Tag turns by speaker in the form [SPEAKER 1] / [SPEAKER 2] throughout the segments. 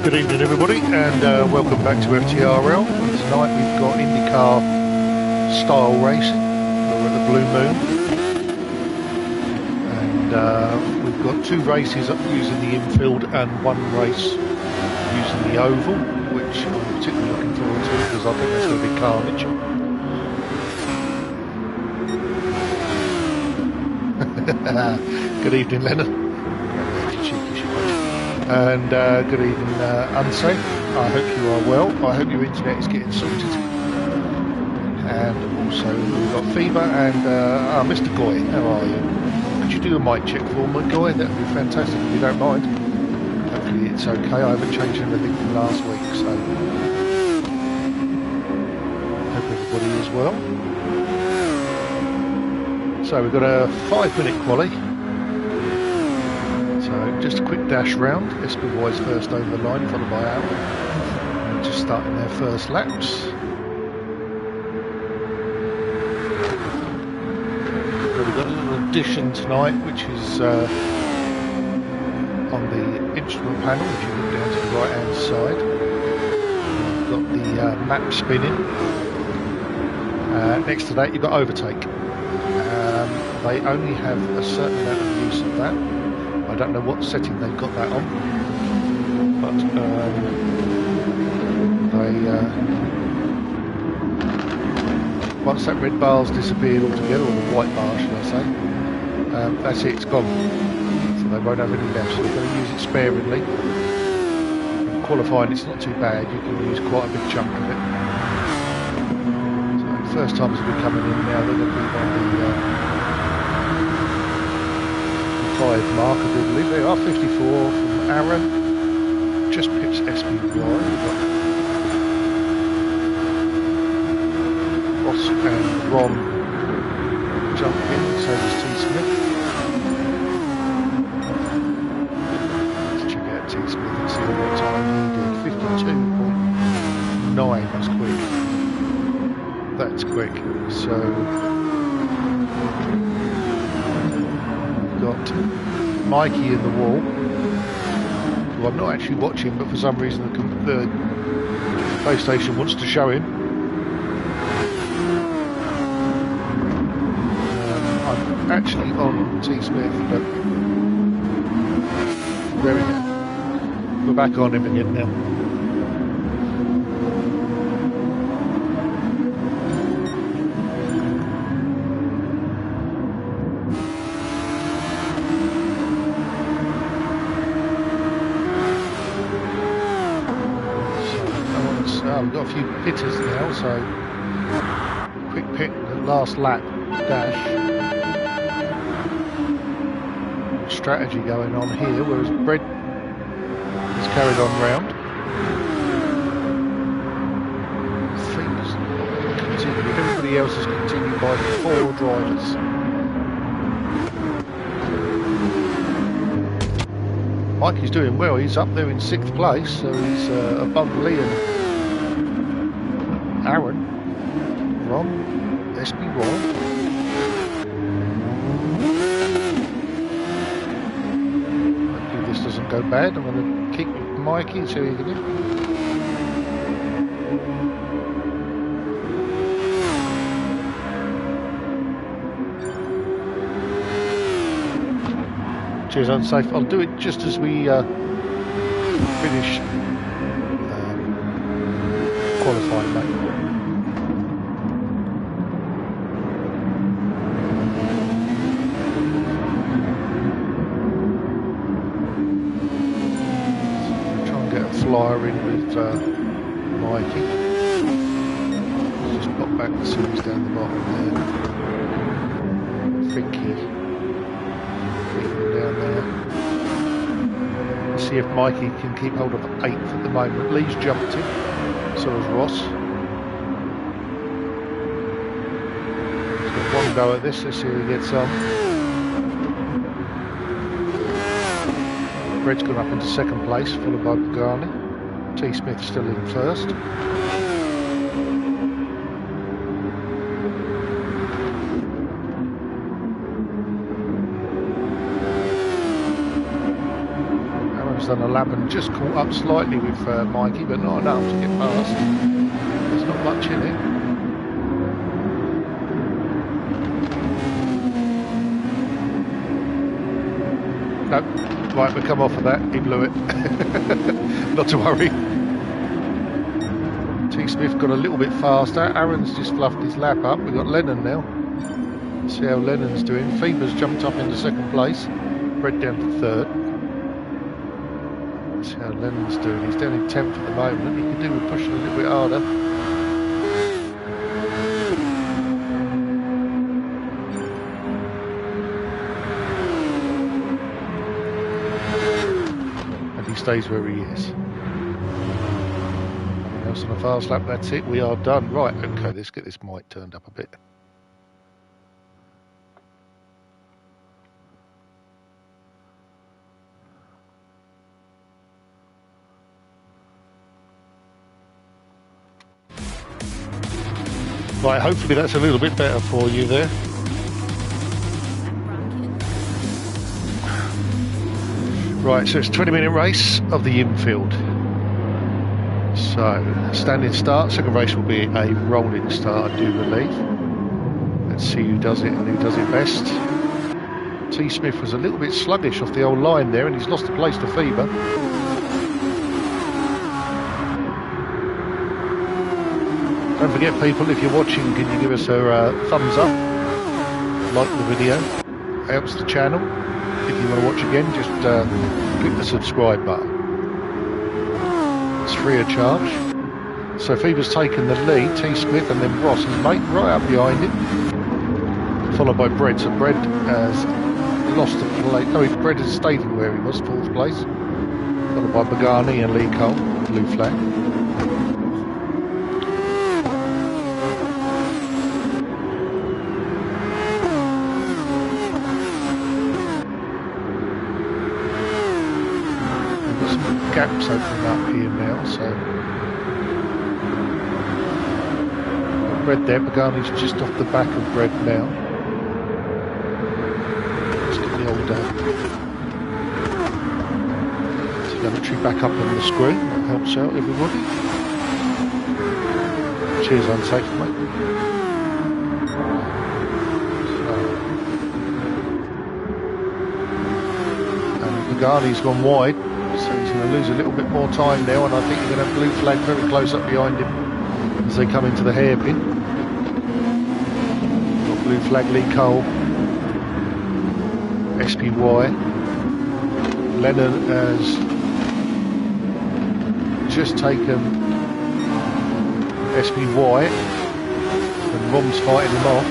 [SPEAKER 1] Good evening everybody, and welcome back to FTRL. Tonight we've got Indycar style racing. We're at the Bluemoon, and we've got two races using the infield and one race using the oval, which I'm particularly looking forward to because I think that's going to be carnage. Good evening, Leonard. And good evening, Unsafe. I hope you are well. I hope your internet is getting sorted. And also we've got Fever and Mr. Goy. How are you? Could you do a mic check for me, Goy? That would be fantastic if you don't mind. Hopefully it's okay. I haven't changed anything from last week, so hope everybody is well. So we've got a 5-minute quali. So just a quick dash round. SBY's first over the line, followed by Aaron. Just starting their first laps. So we've got a little addition tonight, which is on the instrument panel. If you look down to the right hand side, you've got the map spinning. Next to that, you've got overtake. They only have a certain amount of use of that. I don't know what setting they've got that on, but once that red bar's disappeared altogether, or the white bar should I say, that's it, it's gone. So they won't have any left, so they're going to use it sparingly. In qualifying it's not too bad, you can use quite a big chunk of it. So the first times will be coming in now, they're going to be on the 5 mark, I do believe. They are 54 from Aaron. Just pips SBY. We've got Ross and Ron jump in, so does T Smith. Let's check out T Smith and see what time he did. 52.9, that's quick. That's quick. So got Mikey in the wall, who I'm not actually watching, but for some reason the PlayStation wants to show him. I'm actually on T Smith, but there we go. We're back on him again now. We've got a few pitters now, so quick pit, the last lap dash. Strategy going on here, whereas Brett is carried on round. Things continue. Everybody else is continued by 4 drivers. Mikey's doing well, he's up there in 6th place, so he's above Liam. Aaron, Ron, SBY. Hopefully this doesn't go bad. I'm going to keep Mikey, see what he can do. Cheers, Unsafe. I'll do it just as we finish qualifying, mate. Flyer in with Mikey. Just pop back the series down the bottom there. Finky down there. See if Mikey can keep hold of 8th at the moment. Lee's jumped him, so has Ross. He's got one go at this, let's see who he gets on. Red's gone up into 2nd place, followed by Pagani. T Smith still in 1st. Fever's done a lap and just caught up slightly with Mikey, but not enough to get past. There's not much in it. Nope. Right, we come off of that. He blew it. Not to worry. T. Smith got a little bit faster. Aaron's just fluffed his lap up. We've got Lennon now. See how Lennon's doing. Fever's jumped up into second place. Brett down to third. See how Lennon's doing. He's down in 10th at the moment. He could do with pushing a little bit harder. And he stays where he is. Nothing else on a fast lap. That's it. We are done. Right, okay, let's get this mic turned up a bit. Right, hopefully that's a little bit better for you there. Right, so it's a 20-minute race of the infield. So, standing start, second race will be a rolling start, I do believe. Let's see who does it and who does it best. T. Smith was a little bit sluggish off the old line there and he's lost a place to Fever. Don't forget, people, if you're watching, can you give us a thumbs up, like the video, it helps the channel. If you want to watch again, just click the subscribe button. It's free of charge. So Fever's taken the lead, T. Smith and then Ross, his mate, right up behind him, followed by Brett. So Brett has lost the place. No, Brett has stayed where he was, 4th place, followed by Pagani and Lee Cole, blue flag. Gaps opening up here now, so Brett there, Pagani's just off the back of Brett now. Let's get the old telemetry back up on the screen, that helps out everybody. Cheers, unsafe, mate. And Pagani's gone wide. So he's going to lose a little bit more time now, and I think you're going to have blue flag very close up behind him as they come into the hairpin. Got blue flag Lee Cole, SPY. Lennon has just taken SPY, and Rom's fighting them off.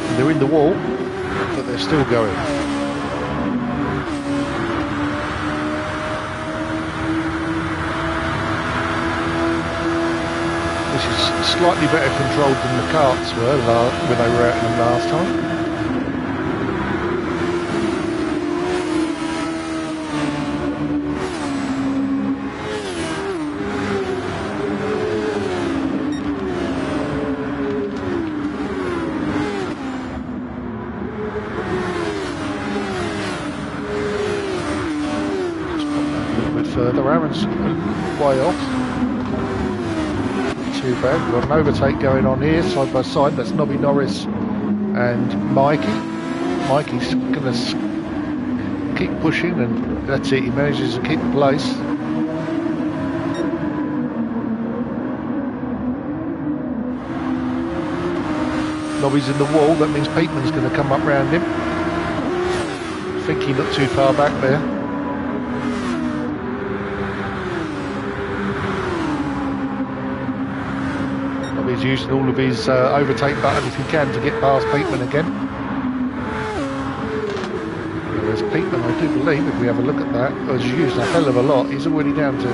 [SPEAKER 1] And they're in the wall, but they're still going. Slightly better controlled than the karts were when they were out in them last time. Just pop that a little bit further. Aaron's way off. Too bad. We've got an overtake going on here, side by side. That's Nobby Norris and Mikey. Mikey's going to keep pushing, and that's it. He manages to keep the place. Nobby's in the wall. That means Peatman's going to come up round him. I think he looked too far back there. He's using all of his overtake button if he can to get past Peatman again. Whereas Peatman, I do believe, if we have a look at that, has used a hell of a lot. He's already down to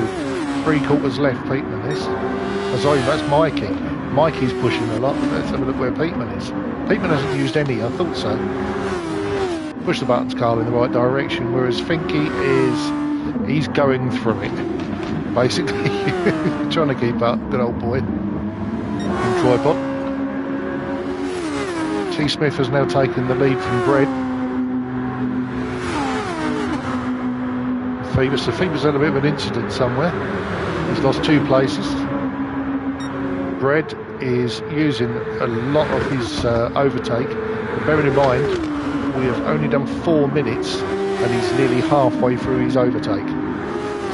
[SPEAKER 1] 3/4 left, Peatman is. Oh, sorry, that's Mikey. Mikey's pushing a lot. Let's have a look where Peatman is. Peatman hasn't used any, I thought so. Push the buttons, Carl, in the right direction, whereas Finky he's going through it, basically. Trying to keep up, good old boy. Tripod. T. Smith has now taken the lead from Brett. Phoebus. So Phoebus had a bit of an incident somewhere. He's lost 2 places. Brett is using a lot of his overtake. But bearing in mind, we have only done 4 minutes and he's nearly halfway through his overtake.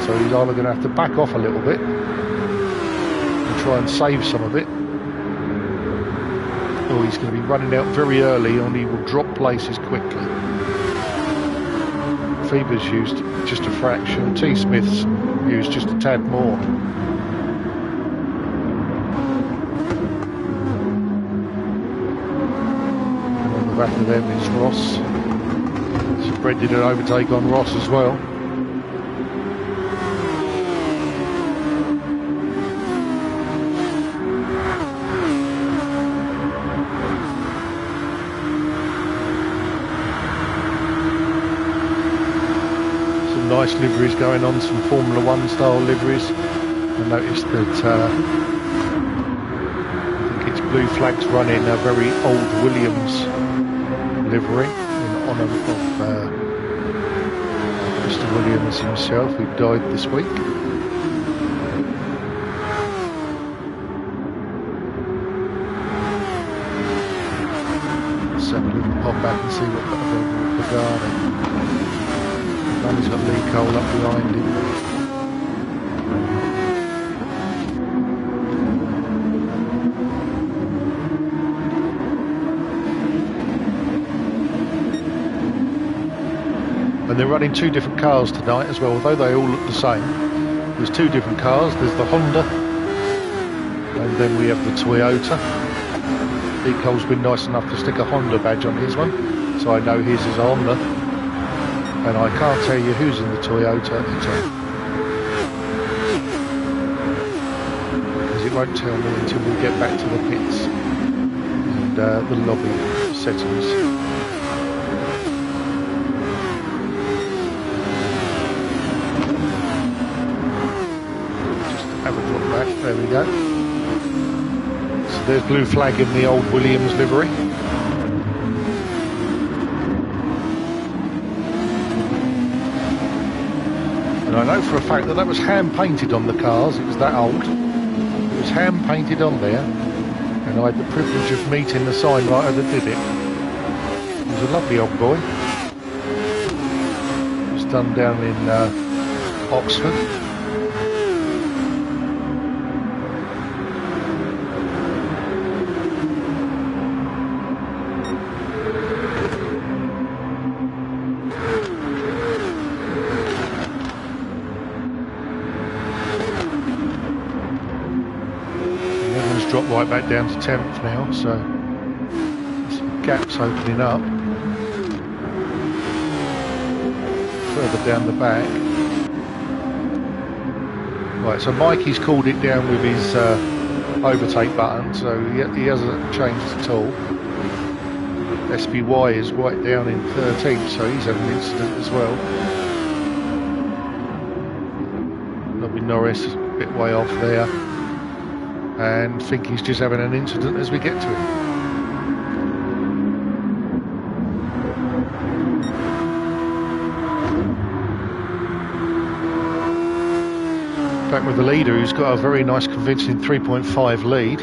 [SPEAKER 1] So he's either going to have to back off a little bit and try and save some of it, or he's going to be running out very early and he will drop places quickly. Phoebus used just a fraction, T. Smith's used just a tad more. And on the back of them is Ross. So Brett did an overtake on Ross as well. Nice liveries going on, some Formula 1 style liveries. I noticed that I think it's Blue Flag's running a very old Williams livery in honour of Mr. Williams himself, who died this week. Let's have a little pop back and see what got available for Garden. He's got Lee Cole up behind him. And they're running 2 different cars tonight as well, although they all look the same. There's 2 different cars. There's the Honda and then we have the Toyota. Lee Cole's been nice enough to stick a Honda badge on his one, so I know his is a Honda. And I can't tell you who's in the Toyota because it won't tell me until we get back to the pits and the lobby settings. Just have a drop back, there we go. So there's Blue Flag in the old Williams livery. I know for a fact that was hand painted on the cars. It was that old. It was hand painted on there, and I had the privilege of meeting the signwriter that did it. He was a lovely old boy. It was done down in Oxford. Drop right back down to 10th now, so some gaps opening up further down the back. Right, so Mikey's called it down with his overtake button, so he hasn't changed at all. SBY is right down in 13th, so he's had an incident as well. Nobby Norris a bit way off there. And think he's just having an incident as we get to him. Back with the leader, who's got a very nice convincing 3.5 lead.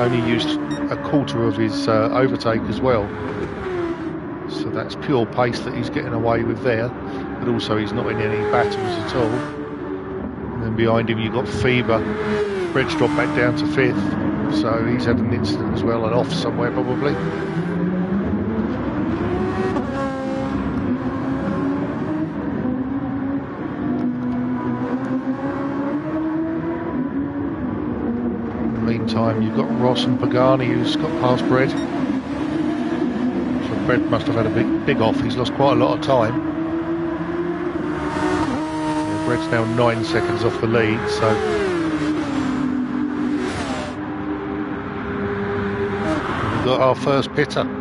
[SPEAKER 1] Only used a quarter of his overtake as well. So that's pure pace that he's getting away with there. But also he's not in any battles at all. And then behind him you've got Fever. Brett's dropped back down to 5th, so he's had an incident as well and off somewhere probably. In the meantime, you've got Ross and Pagani who's got past Brett. So Brett must have had a big off. He's lost quite a lot of time. Yeah, Brett's now 9 seconds off the lead, so. Got our first pitter. Got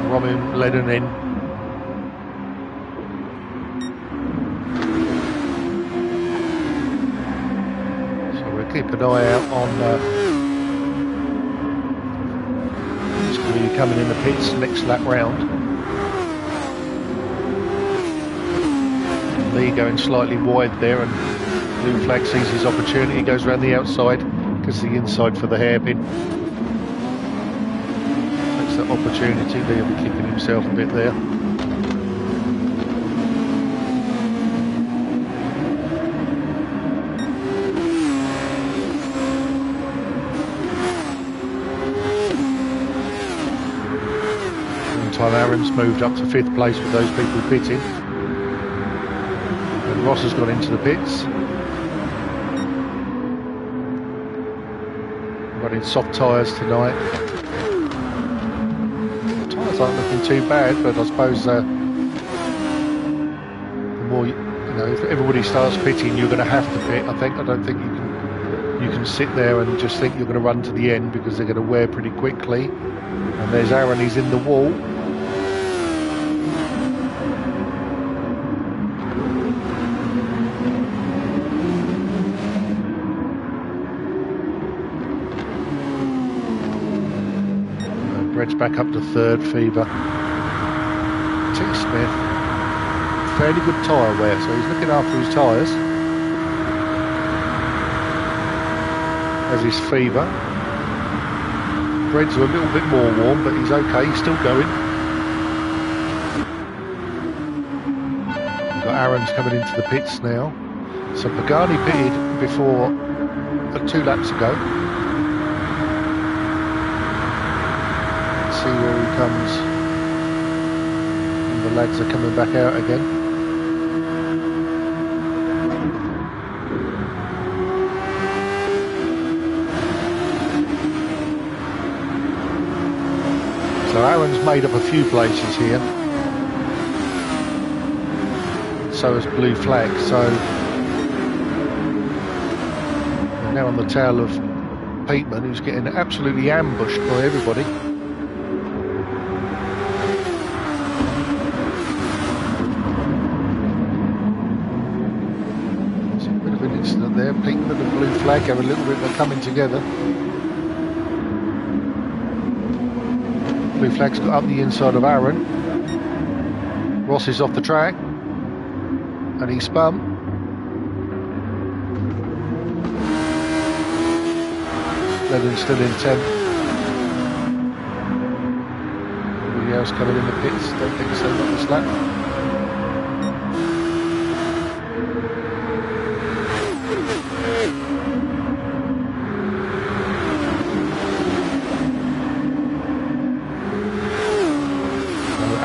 [SPEAKER 1] Robin Lennon in. So we'll keep an eye out on coming in the pits next lap round. Lee going slightly wide there, and blue flag sees his opportunity, goes around the outside, gets the inside for the hairpin. Takes that opportunity. Lee will be kicking himself a bit there. Meantime, Aaron's moved up to 5th place with those people pitting. Ross has gone into the pits. Running soft tyres tonight. The tyres aren't looking too bad, but I suppose the more you know, if everybody starts pitting, you're going to have to pit. I don't think you can sit there and just think you're going to run to the end, because they're going to wear pretty quickly. And there's Aaron, he's in the wall. Red's back up to 3rd, Fever. T. Smith, fairly good tyre wear, so he's looking after his tyres. As is Fever. Red's a little bit more warm, but he's okay, he's still going. We've got Aaron's coming into the pits now. So Pagani pitted before 2 laps ago. See where he comes, and the lads are coming back out again. So Aaron's made up a few places here, so has Blue Flag. So we're now on the tail of Peatman, who's getting absolutely ambushed by everybody. There, Peatman and Blue Flag have a little bit of a coming together. Blue Flag's got up the inside of Aaron. Ross is off the track, and he's spun. Lennon still in 10th. Anybody else coming in the pits? Don't think so, not this lap.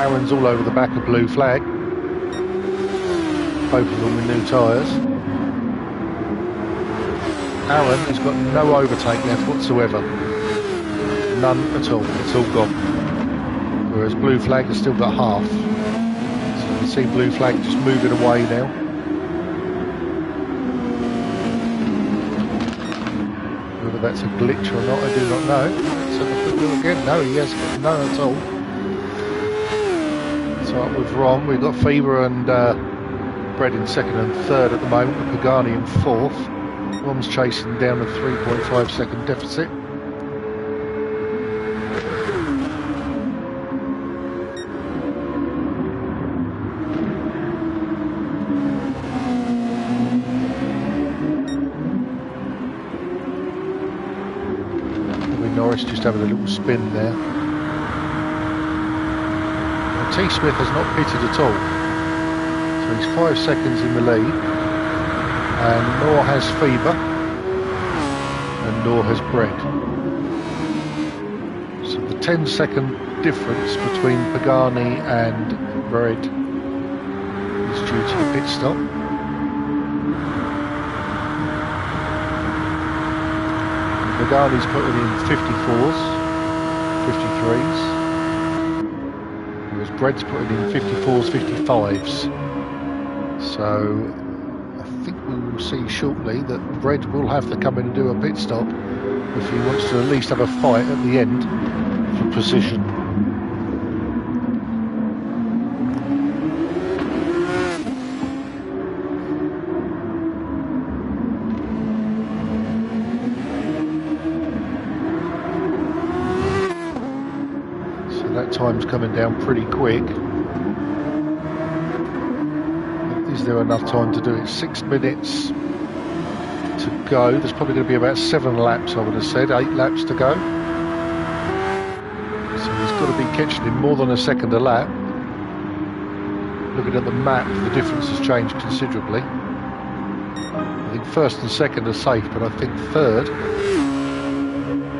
[SPEAKER 1] Aaron's all over the back of Blue Flag, both of them with new tyres. Aaron has got no overtake left whatsoever, none at all, it's all gone. Whereas Blue Flag has still got half. So you can see Blue Flag just moving away now. Whether that's a glitch or not, I do not know. Let's have a quick look again. No, he has got none at all. So up with Ron, we've got Fever and Brett in 2nd and 3rd at the moment, with Pagani in 4th. Ron's chasing down a 3.5 second deficit. Norris just having a little spin there. T. Smith has not pitted at all, so he's 5 seconds in the lead, and nor has Fever, and nor has Brett. So the 10-second difference between Pagani and Brett is due to the pit stop. Pagani's putting in 54s, 53s. Brett's putting in 54s, 55s. So I think we will see shortly that Brett will have to come in and do a pit stop if he wants to at least have a fight at the end for position. that time's coming down pretty quick. Is there enough time to do it? 6 minutes to go. There's probably going to be about 7 laps, I would have said, 8 laps to go. So he's got to be catching him more than a second a lap. Looking at the map, the difference has changed considerably. I think first and second are safe, but I think third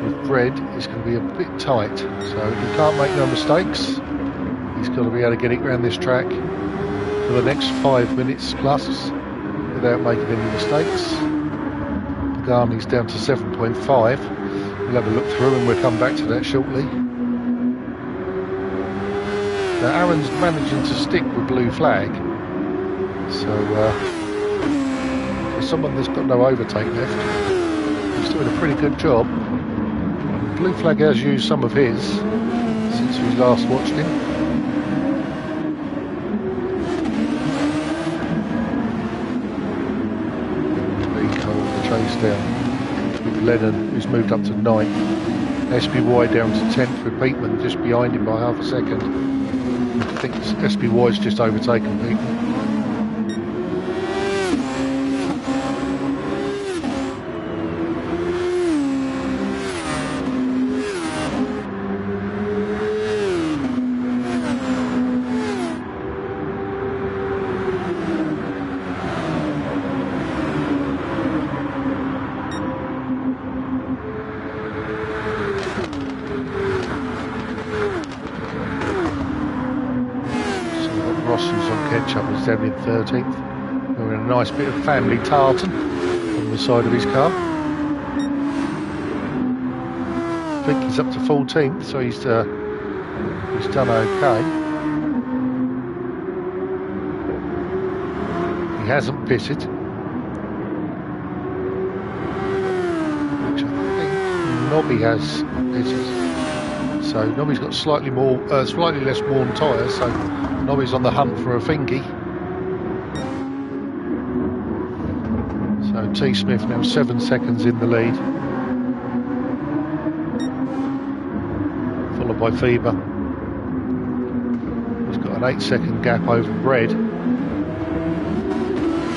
[SPEAKER 1] with Bread is going to be a bit tight. So he can't make no mistakes. He's got to be able to get it around this track for the next 5 minutes plus without making any mistakes. Pagani's down to 7.5. We'll have a look through and we'll come back to that shortly. Now Aaron's managing to stick with blue flag, so for someone that's got no overtake left, he's doing a pretty good job. Blue flag has used some of his since we last watched him. The chase down with Lennon, who's moved up to 9th. SPY down to 10th with Peatman just behind him by half a second. I think SPY's just overtaken Peatman. Down in 13th. We're in a nice bit of family tartan on the side of his car. I think he's up to 14th, so he's done okay. He hasn't pitted, which I think Nobby has pitted. So Nobby's got slightly less worn tyres, so Nobby's on the hunt for a thingy. So T Smith now 7 seconds in the lead, followed by Feber. He's got an 8-second gap over Bread.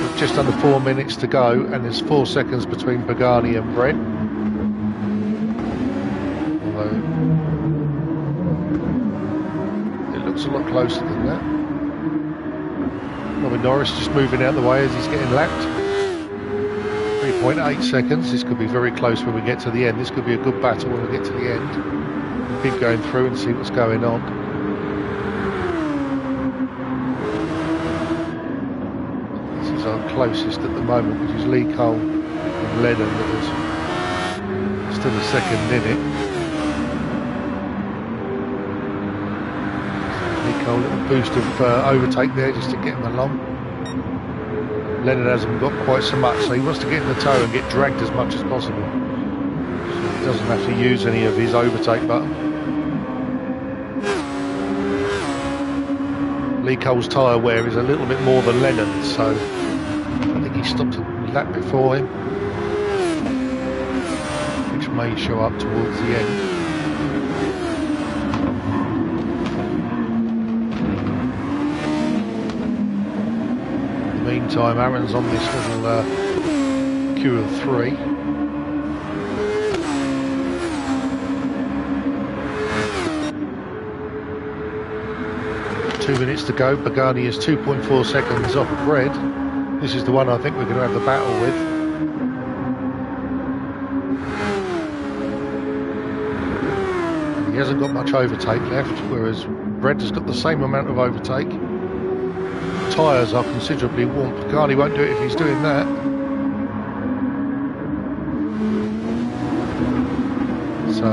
[SPEAKER 1] With just under 4 minutes to go, and there's 4 seconds between Pagani and Bread. Although it looks a lot closer than that. Robin Norris just moving out the way as he's getting lapped. 3.8 seconds. This could be very close when we get to the end. This could be a good battle when we get to the end. We'll keep going through and see what's going on. This is our closest at the moment, which is Lee Cole and Lennon, that is still a second in it. Lee Cole, a little boost of overtake there just to get him along. Lennon hasn't got quite so much, so he wants to get in the tow and get dragged as much as possible, so he doesn't have to use any of his overtake button. Lee Cole's tyre wear is a little bit more than Lennon's, so I think he stopped a lap before him, which may show up towards the end. Meantime, Aaron's on this little queue of 3. Two minutes to go. Pagani is 2.4 seconds off Bread. This is the one I think we're going to have the battle with. He hasn't got much overtake left, whereas Bread has got the same amount of overtake. Tyres are considerably worn. Pagani won't do it if he's doing that. So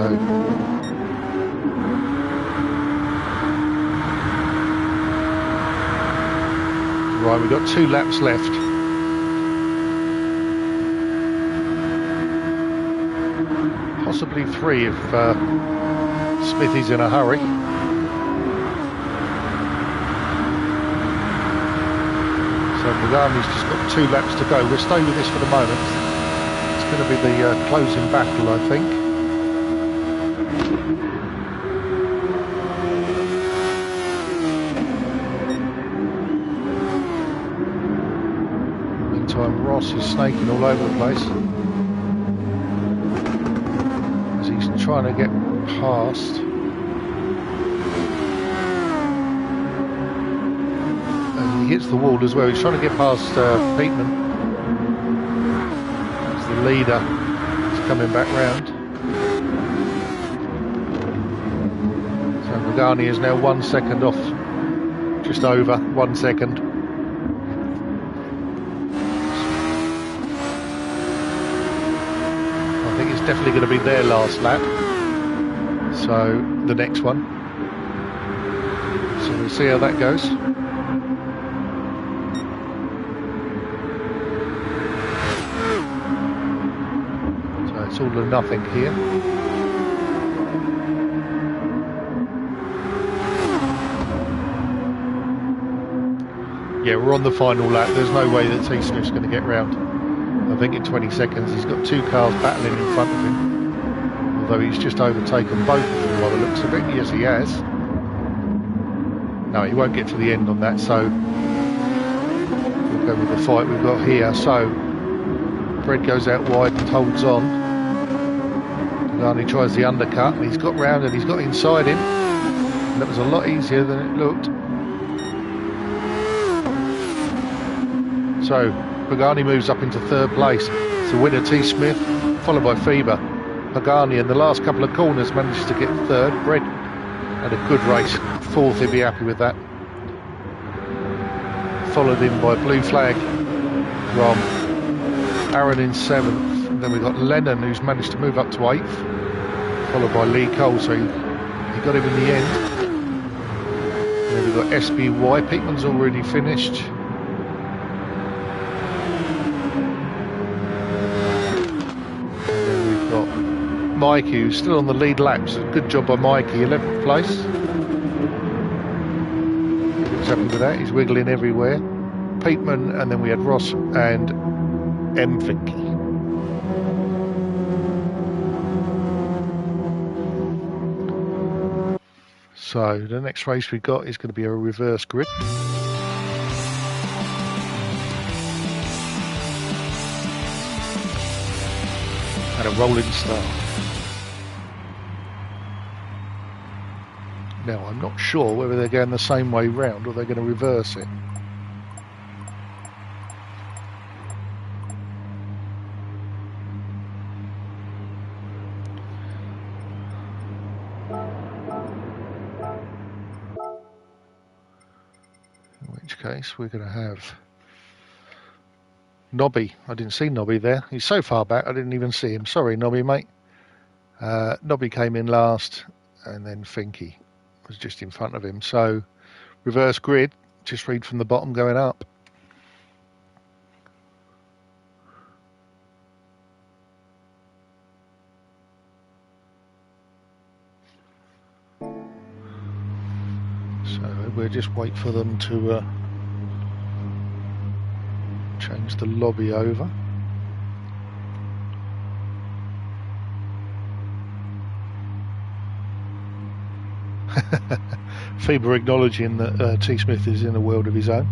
[SPEAKER 1] right, we've got 2 laps left. Possibly 3 if Smithy's in a hurry. So Pagani's just got 2 laps to go. We'll stay with this for the moment. It's going to be the closing battle, I think. Ross is snaking all over the place as he's trying to get past. And he hits the wall as well. He's trying to get past Peatman. As the leader is coming back round. So Pagani is now 1 second off. Just over 1 second. I think it's definitely going to be their last lap. So the next one. So we'll see how that goes. So it's all or nothing here. Yeah, we're on the final lap. There's no way that T. Smith's going to get round. I think in 20 seconds he's got 2 cars battling in front of him. Although he's just overtaken both of them by the looks of it. Yes, he has. No, he won't get to the end on that, so we'll go with the fight we've got here. So, Fred goes out wide and holds on. Pagani tries the undercut, and he's got round and he's got inside him. And that was a lot easier than it looked. So Pagani moves up into 3rd place. It's the winner T. Smith, followed by Feber. Pagani in the last couple of corners managed to get 3rd. Fred had a good race, 4th, he'd be happy with that. Followed in by Blue Flag from Aaron in 7th. And then we've got Lennon, who's managed to move up to 8th, followed by Lee Cole, so he got him in the end. And then we've got SBY, Peatman's already finished. Mikey, who's still on the lead laps. Good job by Mikey, 11th place. He's happy with that, he's wiggling everywhere. Peatman, and then we had Ross and M. Finke. So the next race we got is going to be a reverse grid. And a rolling start. Now, I'm not sure whether they're going the same way round or they're going to reverse it. In which case, we're going to have Nobby. I didn't see Nobby there. He's so far back, I didn't even see him. Sorry, Nobby, mate. Nobby came in last, and then Finke was just in front of him. So reverse grid, just read from the bottom going up. So we'll just wait for them to change the lobby over. Feber acknowledging that T. Smith is in a world of his own.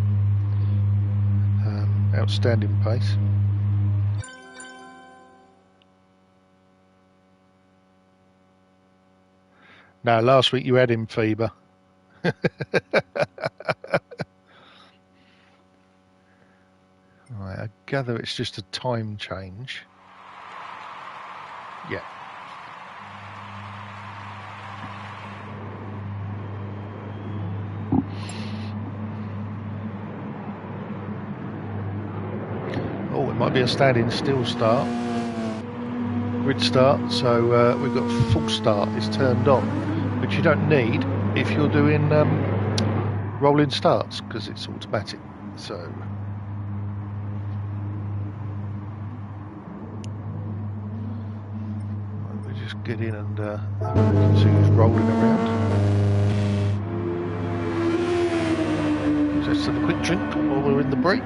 [SPEAKER 1] Outstanding pace. Now, last week you had him, Feber. Right, I gather it's just a time change. Yeah. Oh, it might be a standing still start. Grid start, so we've got full start is turned on, which you don't need if you're doing rolling starts because it's automatic. So we just get in and see who's rolling around. Just have a quick drink while we're in the break.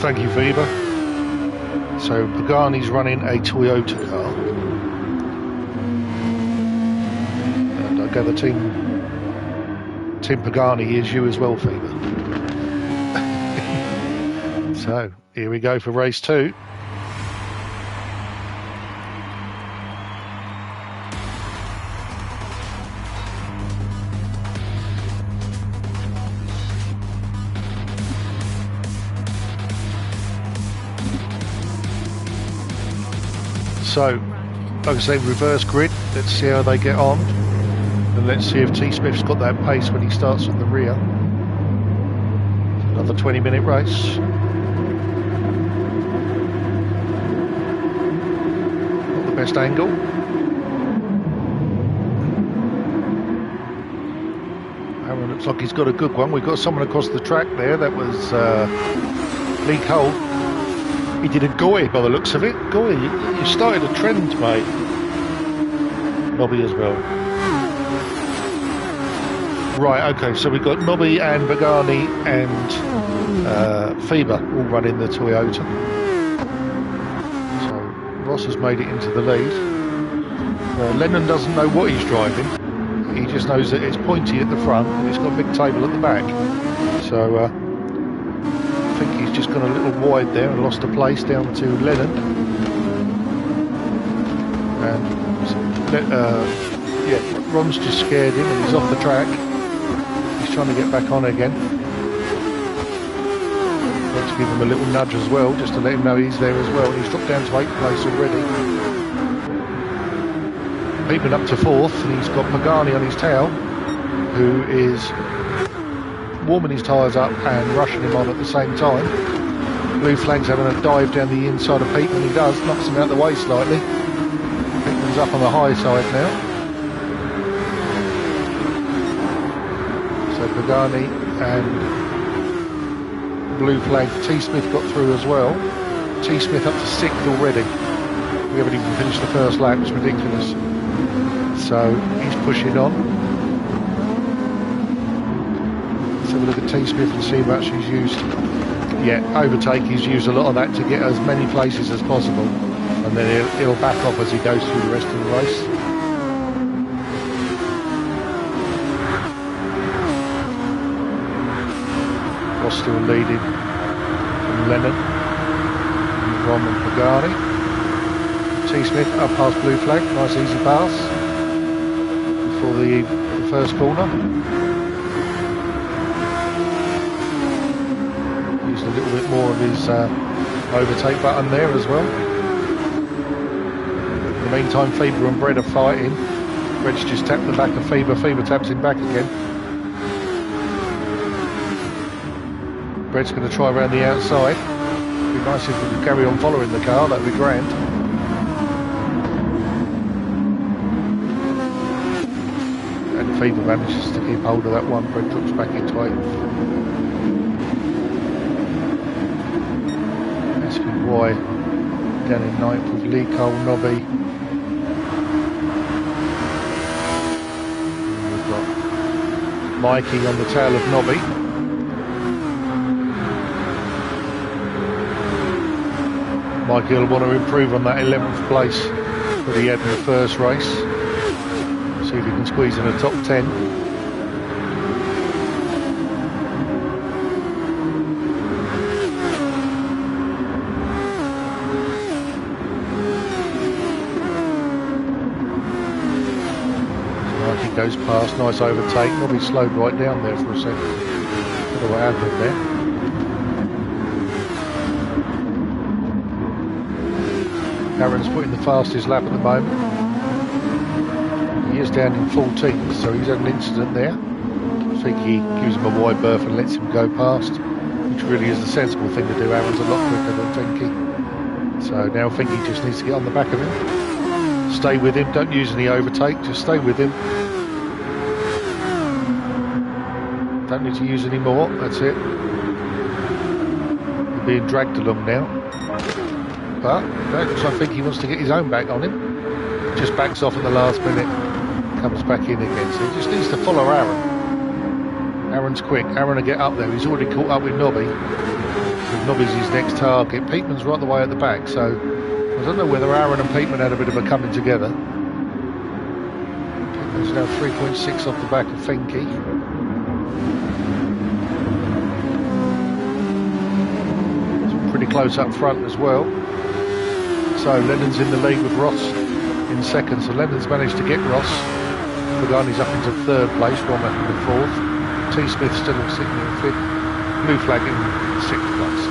[SPEAKER 1] Thank you, Viva. So Pagani's running a Toyota car, and I gather Team Pagani is you as well, Viva. So here we go for race 2. So, like I say, reverse grid. Let's see how they get on, and let's see if T Smith's got that pace when he starts from the rear. Another 20-minute race. Not the best angle. Aaron looks like he's got a good one. We've got someone across the track there. That was Lee Cole. He did a Goy by the looks of it. Goy, you started a trend, mate. Nobby as well. Right, okay, so we've got Nobby and Pagani and Feber all running the Toyota. So Ross has made it into the lead. Lennon doesn't know what he's driving. He just knows that it's pointy at the front and it's got a big table at the back. So I think he's just gone a little wide there and lost a place down to Lennon. And yeah, Ron's just scared him and he's off the track. He's trying to get back on again. Want to give him a little nudge as well, just to let him know he's there as well. He's dropped down to 8th place already. Peeping up to 4th, and he's got Pagani on his tail, who is warming his tyres up and rushing him on at the same time. Blue Flag's having a dive down the inside of Pete when he does, knocks him out the way slightly. Peteman's up on the high side now. So Pagani and Blue Flag, T Smith got through as well. T Smith up to 6th already. We haven't even finished the first lap, it's ridiculous. So he's pushing on. Let's have a look at T Smith and see how much he's used. Yeah, overtake, he's used a lot of that to get as many places as possible. And then he'll back off as he goes through the rest of the race. Ross still leading from Lennon, Ron and Pagani. T Smith up past Blue Flag, nice easy pass before the first corner. Used a little bit more of his overtake button there as well. In the meantime, Feber and Brett are fighting. Brett's just tapped the back of Feber, Feber taps him back again. Brett's going to try around the outside. It'd be nice if we could carry on following the car, that'd be grand. And Fever manages to keep hold of that one. Brett drops back into 8th. SPY down in 9th with Lee Cole, Nobby. And we've got Mikey on the tail of Nobby. Mikey will want to improve on that 11th place that he had in the first race. See if he can squeeze in a top 10. Mikey goes past, nice overtake. Nobby slowed right down there for a second. Don't know what happened there. Aaron's putting the fastest lap at the moment. He is down in 14th, so he's had an incident there. I think he gives him a wide berth and lets him go past, which really is the sensible thing to do. Aaron's a lot quicker than Finky. So now Finky just needs to get on the back of him. Stay with him, don't use any overtake, just stay with him. Don't need to use any more, that's it. You're being dragged along now. But that looks like Finky wants to get his own back on him. Just backs off at the last minute, comes back in again. So he just needs to follow Aaron. Aaron's quick. Aaron will get up there. He's already caught up with Nobby. because Nobby's his next target. Peatman's right the way at the back, so I don't know whether Aaron and Peatman had a bit of a coming together. Peatman's now 3.6 off the back of Finke. Pretty close up front as well. So Lennon's in the lead with Ross in second. So Lennon's managed to get Ross. Pagani's up into third place, Rom up into fourth. T. Smith still sitting in fifth. Blue Flag in sixth place.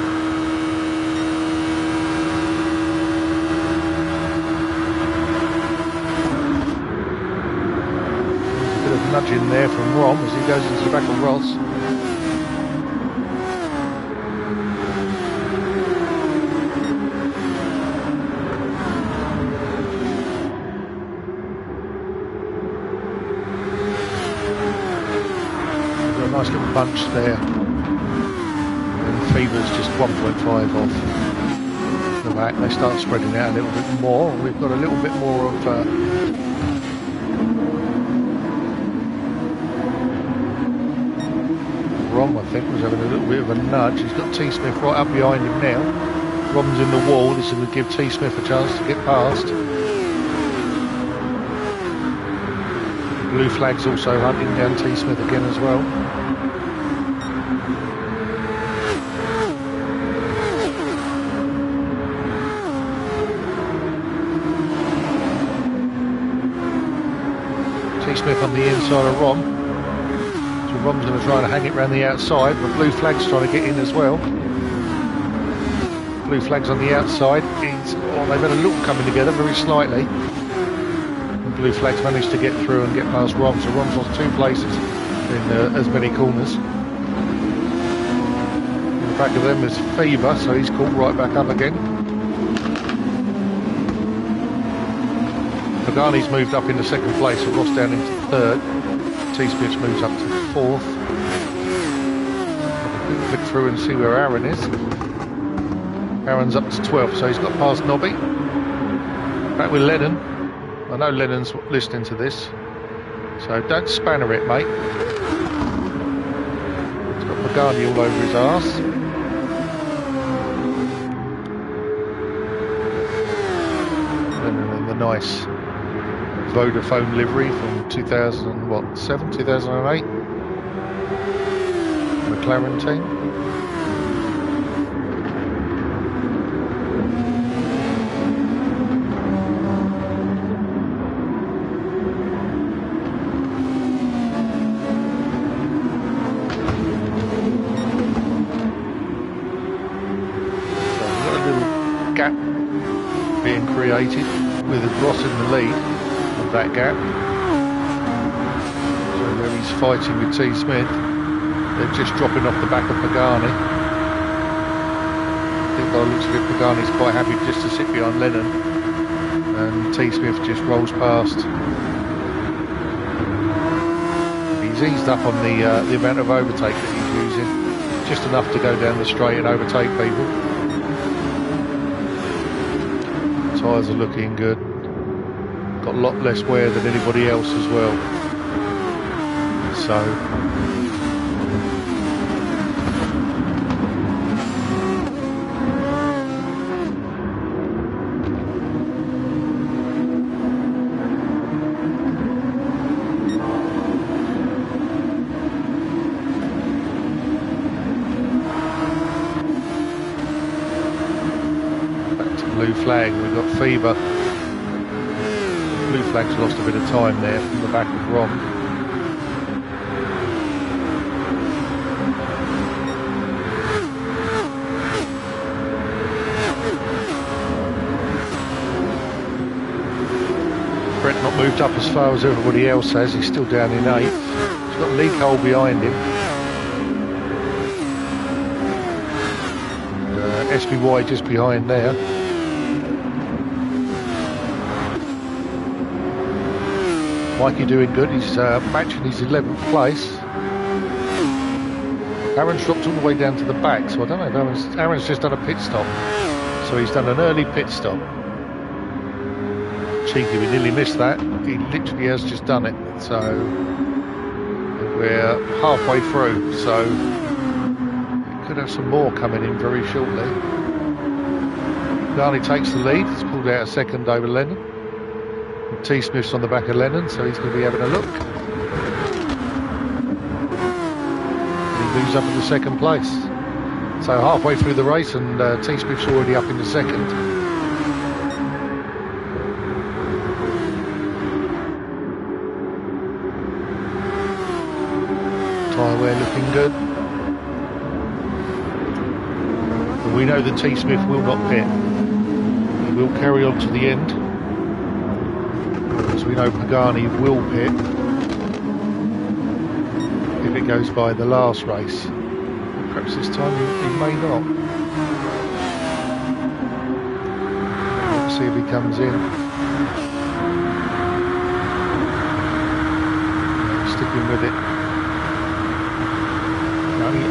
[SPEAKER 1] There's a bit of nudging there from Rom as he goes into the back of Ross. Nice little bunch there, and Fever's just 1.5 off the back. They start spreading out a little bit more. We've got a little bit more of Rom, I think, was having a little bit of a nudge. He's got T. Smith right up behind him now. Rom's in the wall. This will give T. Smith a chance to get past. Blue Flag's also hunting down T. Smith again as well. T. Smith on the inside of Rom. So Rom's going to try and hang it around the outside, but Blue Flag's trying to get in as well. Blue Flag's on the outside. They've had a look coming together very slightly. Blue Flag's managed to get through and get past Rom, so Rom's lost 2 places in as many corners. In the back of them is Fever, so he's caught right back up again. Pagani's moved up into second place, so Ross down into third. T. Smith moves up to fourth. Flick through and see where Aaron is. Aaron's up to 12th, so he's got past Nobby. Back with Lennon. I know Lennon's listening to this, so don't spanner it, mate. He's got Pagani all over his arse. Lennon in the nice Vodafone livery from 2007, 2008. McLaren team. Gap being created with Ross in the lead of that gap. So there he's fighting with T. Smith. They're just dropping off the back of Pagani. I think by the looks of it, Pagani's quite happy just to sit behind Lennon, and T. Smith just rolls past. He's eased up on the amount of overtake that he's using, just enough to go down the straight and overtake people. Tyres are looking good. Got a lot less wear than anybody else as well. So Blue Flag, we've got Fever. Blue Flag's lost a bit of time there from the back of Rom. Brett not moved up as far as everybody else has, he's still down in 8th. He's got Lee Cole behind him. SBY just behind there. Mikey doing good, he's matching his 11th place. Aaron's dropped all the way down to the back, so I don't know if Aaron's just done a pit stop. So he's done an early pit stop. Cheeky, we nearly missed that. He literally has just done it. So we're halfway through, so it Could have some more coming in very shortly. Garney takes the lead. He's pulled out a second over Lennon. And T. Smith's on the back of Lennon, so he's going to be having a look. And he moves up into second place. So halfway through the race, and T. Smith's already up in the second. Tyre wear looking good. But we know that T. Smith will not pit. He will carry on to the end. As we know, Pagani will pit if it goes by the last race. Perhaps this time he may not. Let's see if he comes in. Sticking with it.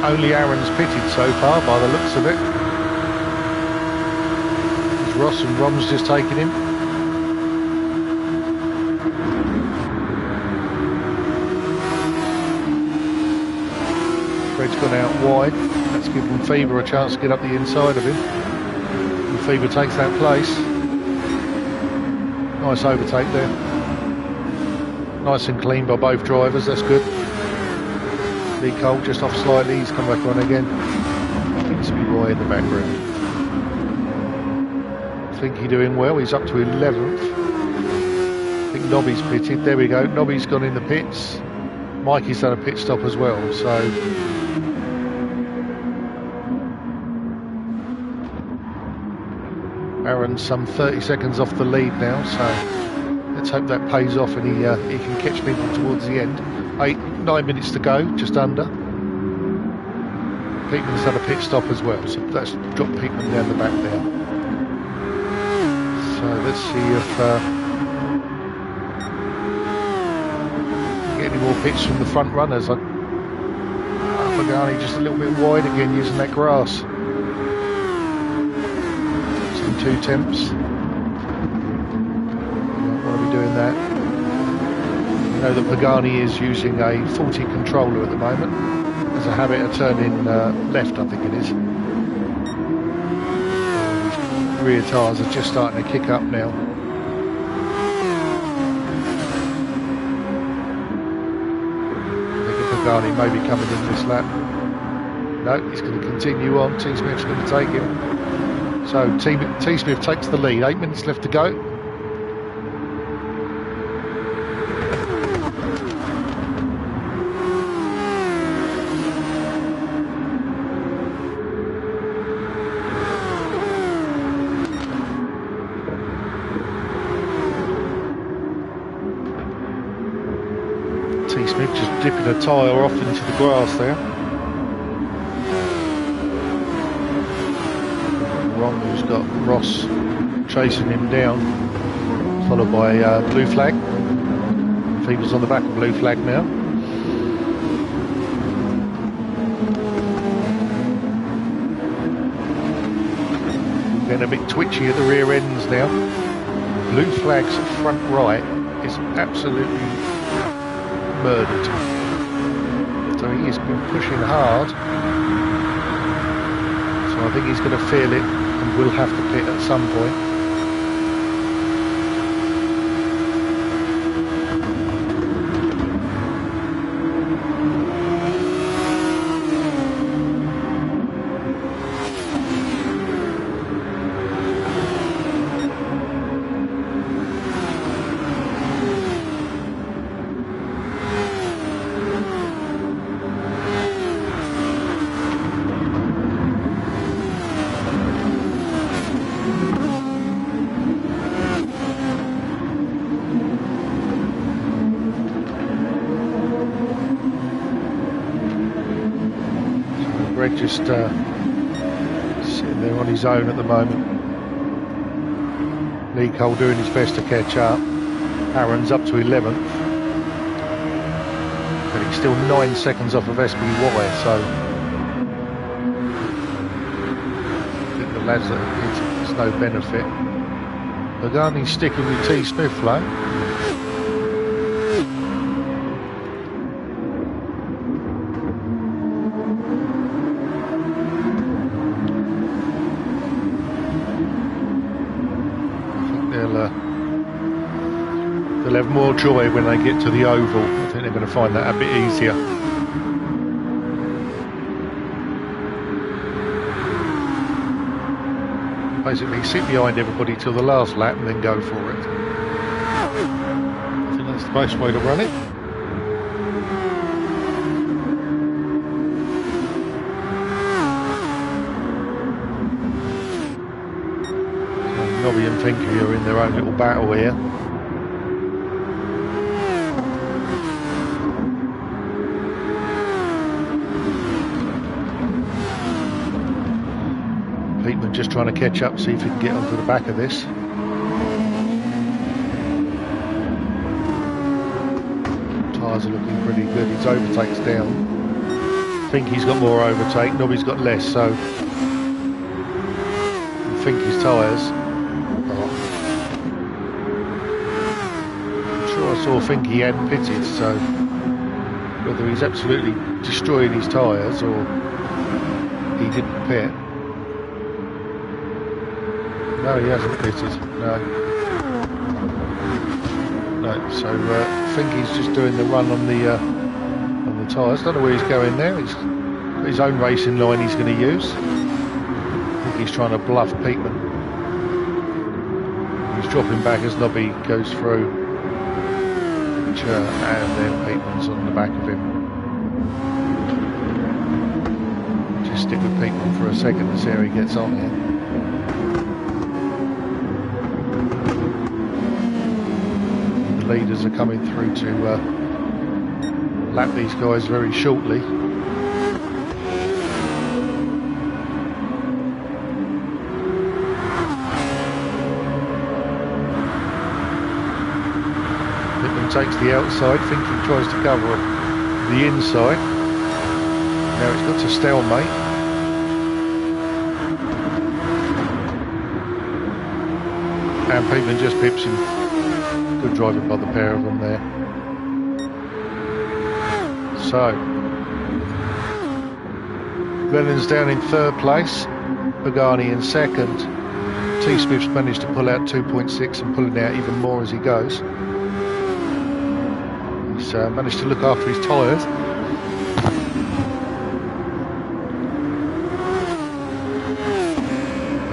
[SPEAKER 1] Only Aaron's pitted so far by the looks of it. There's Ross and Rom's just taken him. Fred's gone out wide. That's given Fever a chance to get up the inside of him. And Fever takes that place. Nice overtake there. Nice and clean by both drivers, that's good. Lee Cole just off slightly, he's come back on again. I think it's Roy in the background. Thinky doing well, he's up to 11th. I think Nobby's pitted, there we go. Nobby's gone in the pits. Mikey's done a pit stop as well, so Aaron's some 30 seconds off the lead now, so let's hope that pays off and he can catch people towards the end. 9 minutes to go, just under. Peatman's done a pit stop as well, so that's dropped Peatman down the back there. So let's see if get any more pits from the front runners. Pagani just a little bit wide again using that grass. Some 2 temps. Don't want to be doing that. I know that Pagani is using a 40 controller at the moment as a habit of turning left, I think it is. Rear tyres are just starting to kick up now. I think Pagani may be coming in this lap. No, he's going to continue on. T. Smith's going to take him. So T. Smith takes the lead. 8 minutes left to go. T. Smith just dipping a tyre off into the grass there. Ron, who's got Ross chasing him down, followed by Blue Flag. Fever's on the back of Blue Flag now. Getting a bit twitchy at the rear ends now. Blue Flag's front right is absolutely murdered. So he has been pushing hard. So I think he's going to feel it and will have to pit at some point. Greg just sitting there on his own at the moment. Lee Cole doing his best to catch up. Aaron's up to 11th. But he's still 9 seconds off of SBY, so I think the lads that it's no benefit. Pagani's sticking with T. Smith though. They'll have more joy when they get to the oval. I think they're going to find that a bit easier. Basically sit behind everybody till the last lap and then go for it. I think that's the best way to run it. So Nobby and Finky are in their own little battle here. Just trying to catch up, see if he can get onto the back of this. Tyres are looking pretty good. His overtake's down. I think he's got more overtake. Nobby's got less, so I think his tyres. I'm sure I saw Finky hadn't pitted, so whether he's absolutely destroying his tyres or he didn't pit. No, he hasn't pitted. No. No. So I think he's just doing the run on the tyres. Don't know where he's going there. He's got his own racing line he's going to use. I think he's trying to bluff Peatman. He's dropping back as Nobby goes through, and then Peatman's on the back of him. Just stick with Peatman for a second and see how he gets on here. Leaders are coming through to lap these guys very shortly. Pittman takes the outside, Finky tries to cover the inside. Now it's got to stalemate. And Pittman just pips him. Good driving by the pair of them there. So Lennon's down in third place, Pagani in second. T. Smith's managed to pull out 2.6 and pulling out even more as he goes. He's managed to look after his tyres.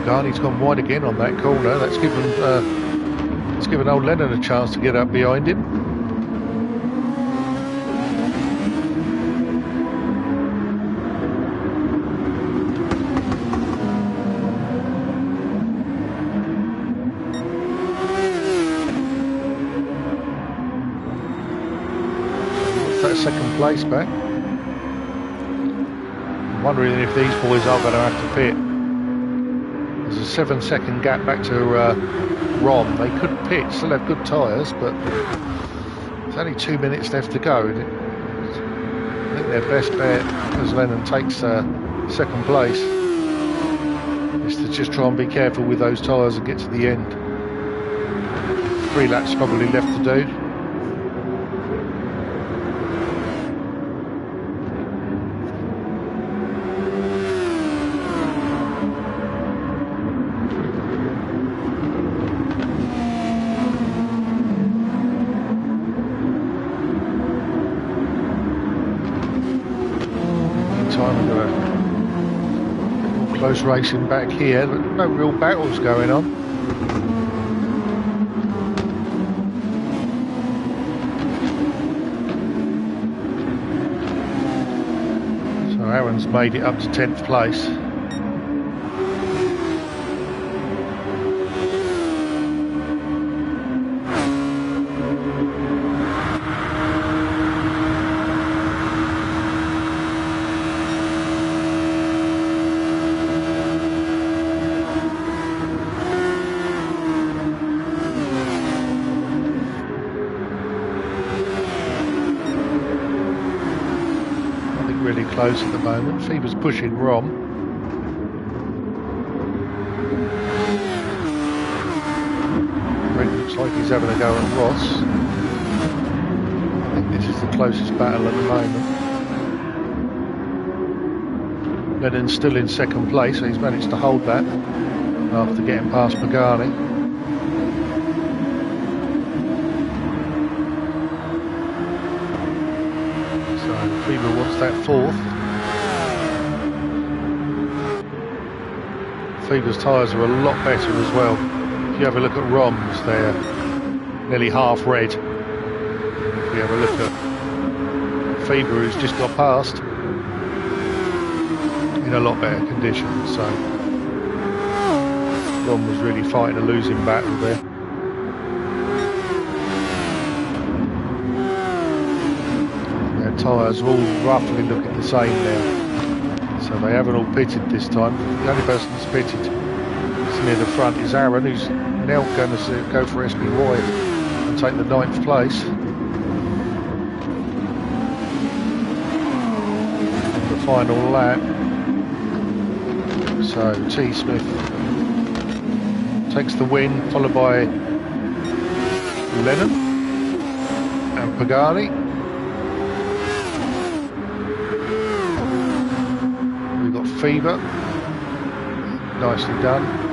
[SPEAKER 1] Pagani's gone wide again on that corner. That's given old Lennon a chance to get up behind him. What's that second place back? I'm wondering if these boys are going to have to pit. There's a 7-second gap back to Rom. They could pit, still have good tyres, but there's only 2 minutes left to go. I think their best bet, as Lennon takes second place, is to just try and be careful with those tyres and get to the end. 3 laps probably left to do. Close racing back here, but no real battles going on. So Aaron's made it up to 10th place. Close at the moment. Fever's pushing Rom. Brent looks like he's having a go at Ross. I think this is the closest battle at the moment. Lennon's still in second place, so he's managed to hold that after getting past Pagani. Fever wants that fourth. Fever's tyres are a lot better as well. If you have a look at Rom's, they're nearly half red. If we have a look at Fever, who's just got past, in a lot better condition. So Rom was really fighting a losing battle there. Their tyres are all roughly looking the same now. So they haven't all pitted this time. The only person that's pitted near the front is Aaron, who's now going to go for SBY and take the 9th place. The final lap. So T. Smith takes the win, followed by Lennon and Pagani. We've got Fever, nicely done.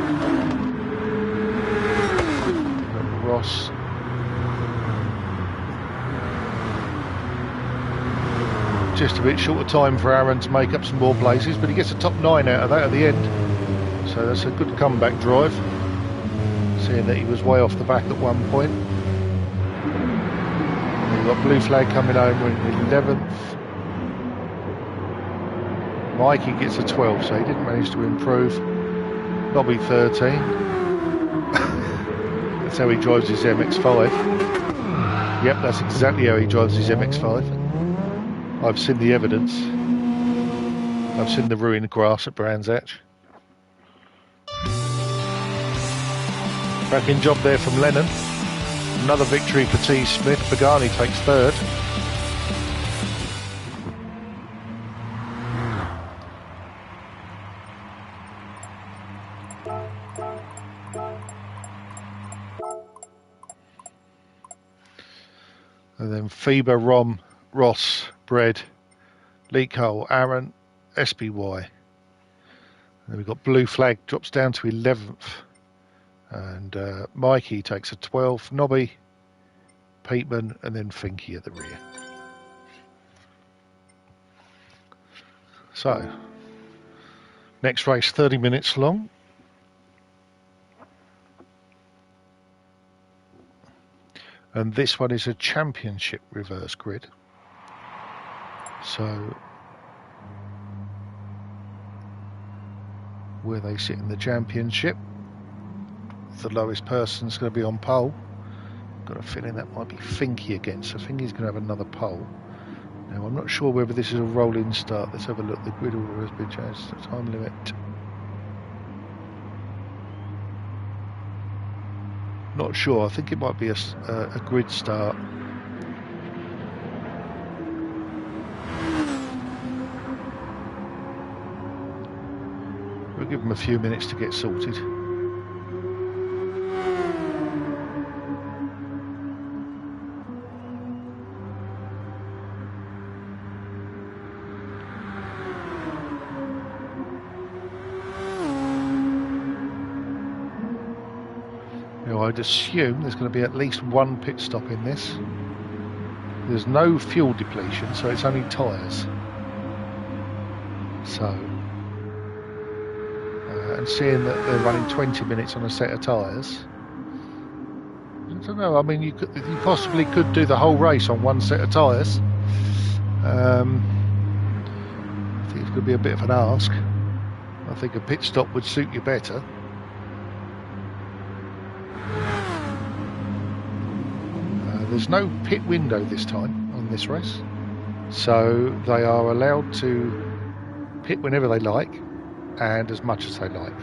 [SPEAKER 1] Ross. Just a bit short of time for Aaron to make up some more places, but he gets a top 9 out of that at the end. So that's a good comeback drive, seeing that he was way off the back at one point. And we've got blue flag coming over in 11th. Mikey gets a 12, so he didn't manage to improve. Nobby 13. That's how he drives his MX-5. Yep, that's exactly how he drives his MX-5. I've seen the evidence. I've seen the ruined grass at Brands Hatch. Cracking job there from Lennon. Another victory for T. Smith. Pagani takes 3rd. And then Feber, Rom, Ross, Bread, Lee Cole, Aaron, SBY. Then we've got blue flag, drops down to 11th. And Mikey takes a 12th, Nobby, Peatman, and then Finky at the rear. So, next race 30 minutes long. And this one is a championship reverse grid. So, where they sit in the championship, the lowest person's going to be on pole. Got a feeling that might be Finky again, so Finky's going to have another pole. Now, I'm not sure whether this is a rolling start. Let's have a look. The grid order has been changed to time limit. Not sure. I think it might be a grid start. We'll give them a few minutes to get sorted. I'd assume there's going to be at least one pit stop in this. There's no fuel depletion, so it's only tyres. So, and seeing that they're running 20 minutes on a set of tyres, I don't know. I mean, you possibly could do the whole race on one set of tyres. I think it's going to be a bit of an ask. I think a pit stop would suit you better. There's no pit window this time on this race, so they are allowed to pit whenever they like and as much as they like.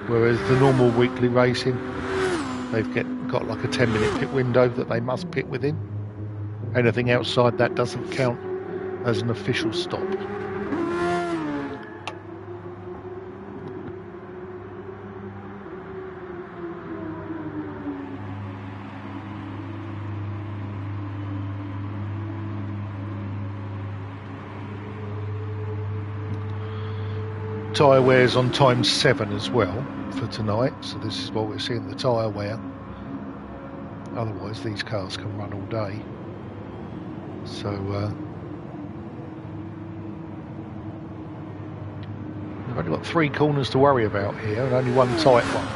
[SPEAKER 1] Whereas the normal weekly racing, they've got like a 10-minute pit window that they must pit within. Anything outside that doesn't count as an official stop. Tyre wear's on times 7 as well for tonight, so this is what we're seeing, the tyre wear. Otherwise these cars can run all day. So We've only got 3 corners to worry about here and only one tight one.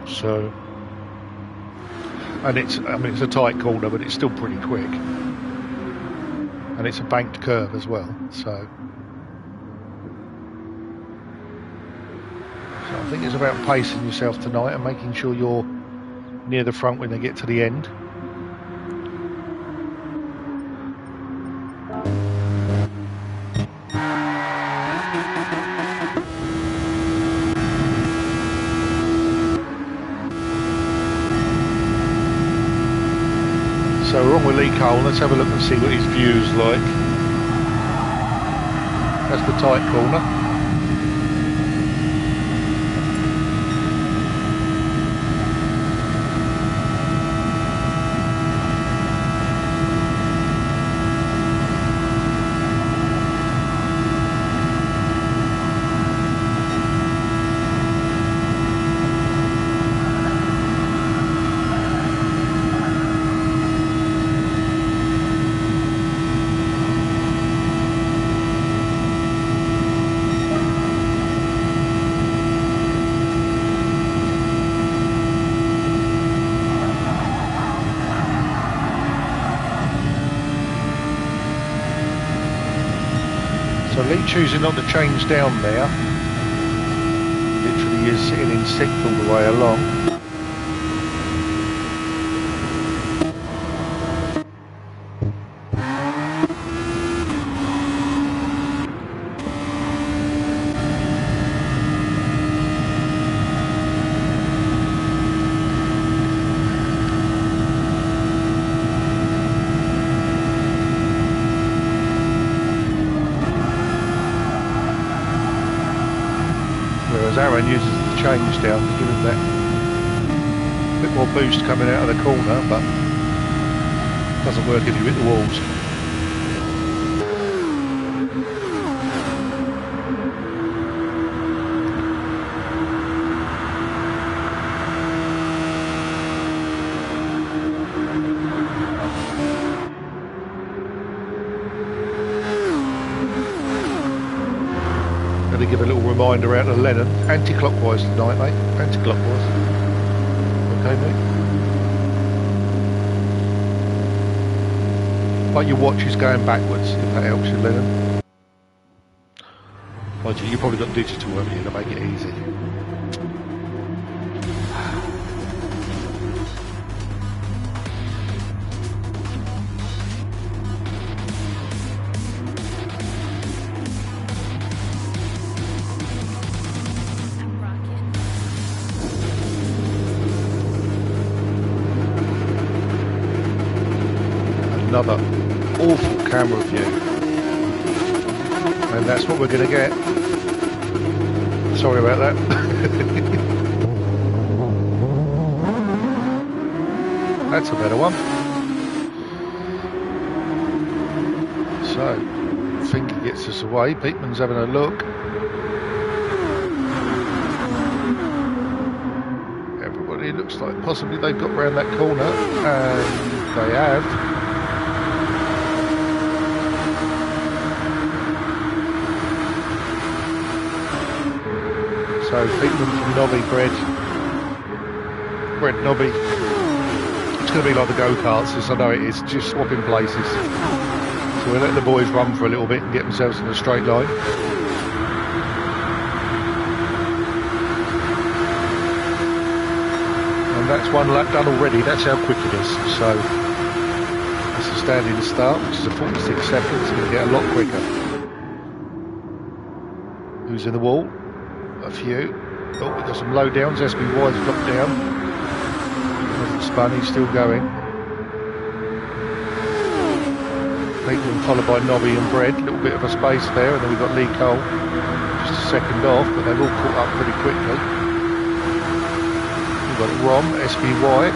[SPEAKER 1] So, and it's a tight corner, but it's still pretty quick. And it's a banked curve as well, so I think it's about pacing yourself tonight and making sure you're near the front when they get to the end. So we're on with Lee Cole. Let's have a look and see what his view's like. That's the tight corner. So Lee choosing not to change down there. Literally is sitting in 6th all the way along. Aaron uses the change down to give him that bit more boost coming out of the corner, but doesn't work if you hit the walls. Give a little reminder out of Lennon. Anti-clockwise tonight, mate. Anti-clockwise. Okay, mate. Like your watch is going backwards, if that helps you, Lennon. Mind you, you've probably got digital, haven't you, to make it easy. Another awful camera view, and that's what we're going to get. Sorry about that. That's a better one. So I think he gets us away. Peakman's having a look. Everybody looks like possibly they've got round that corner, and they have. So Peakman from Nobby, Brett Nobby. It's going to be like the go-karts, as I know it is, just swapping places. So we'll let the boys run for a little bit and get themselves in a straight line. And that's one lap done already, that's how quick it is. So that's a standing start, which is a 46 seconds, it's going to get a lot quicker. Who's in the wall? A few. Oh, we've got some low downs. SBY's dropped down. Hasn't spun, he's still going. Peakman followed by Nobby and Bredd. A little bit of a space there, and then we've got Lee Cole just a second off, but they've all caught up pretty quickly. We've got Rom, SBY,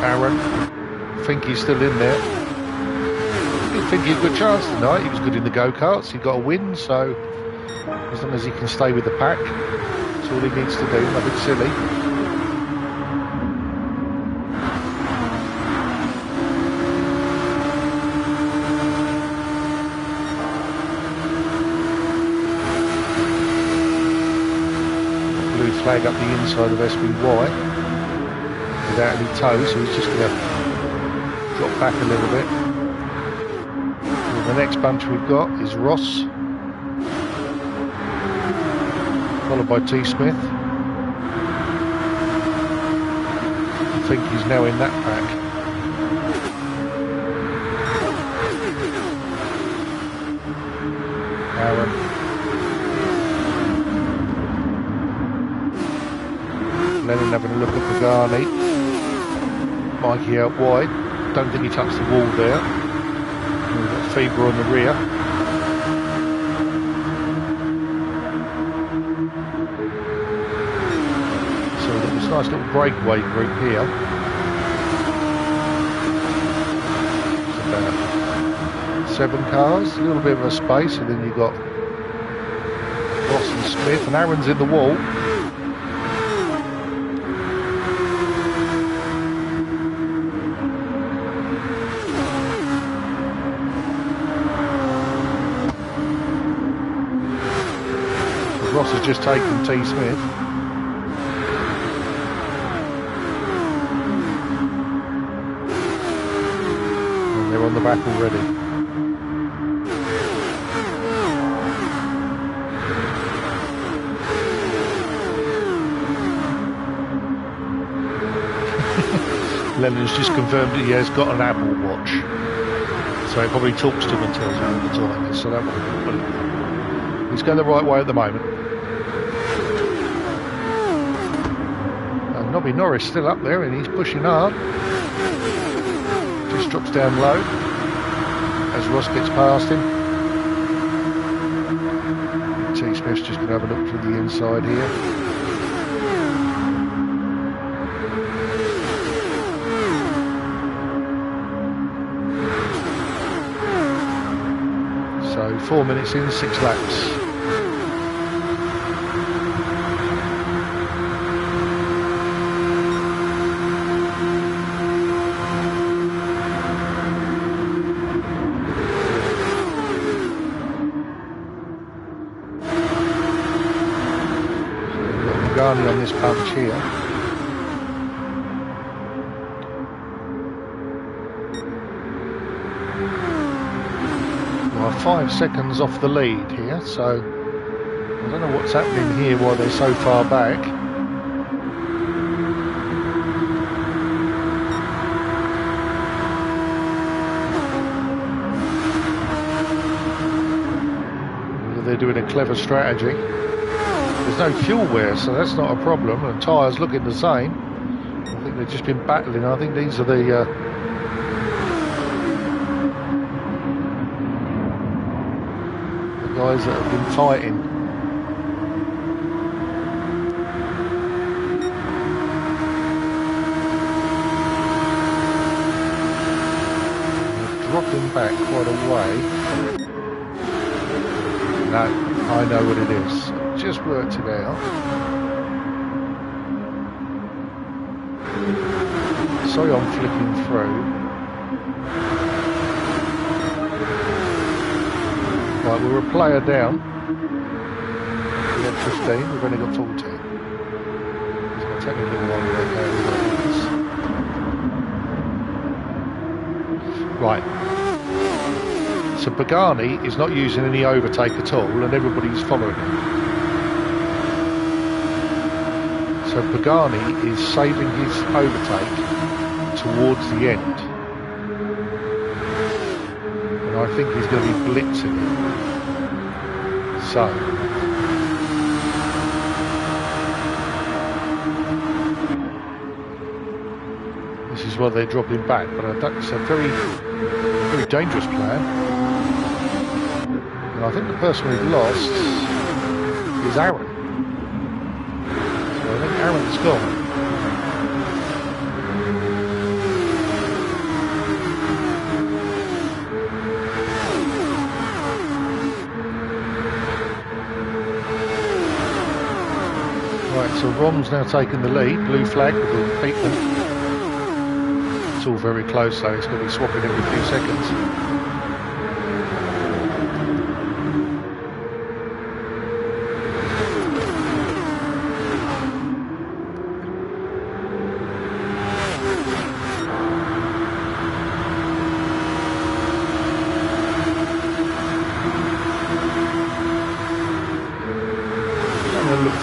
[SPEAKER 1] Aaron. I think he's still in there. I think he had a good chance tonight. He was good in the go-karts. He got a win, so as long as he can stay with the pack, that's all he needs to do, nothing silly. flag up the inside of SBY without any toe, so he's just going to drop back a little bit. And the next bunch we've got is Ross, followed by T. Smith. I think he's now in that pack. Aaron. Lennon having a look at Pagani. Mikey out wide. Don't think he touched the wall there. We've got Faber on the rear. So we've got this nice little breakaway group here. It's about 7 cars, a little bit of a space, and then you've got Ross and Smith, and Aaron's in the wall. Ross has just taken T. Smith. And they're on the back already. Lennon's just confirmed that he has got an Apple Watch. So it probably talks to him and tells him all the time. So that might be. He's going the right way at the moment. Nobby Norris still up there and he's pushing hard. Just drops down low as Ross gets past him. T. Smith's just going to have a look through the inside here. So 4 minutes in, 6 laps. On this bunch here. Well, 5 seconds off the lead here, so I don't know what's happening here, why they're so far back. Whether they're doing a clever strategy. There's no fuel wear, so that's not a problem, and tyres looking the same. I think they've just been battling. I think these are the guys that have been fighting. They're dropping back quite a way. No, I know what it is. Just worked it out. Sorry I'm flicking through. Right, we're a player down. We had 15, we've only got 14. It's going to take me a little while to work out what it is. Right. So Pagani is not using any overtake at all and everybody's following him. So Pagani is saving his overtake towards the end. And I think he's going to be blitzing him. So. This is why they're dropping back, but it's a very, very dangerous plan. And I think the person we've lost is Aaron. I think Aaron's gone. Right, so Rom's now taken the lead, blue flag with the Peatman. It's all very close, so it's going to be swapping every few seconds.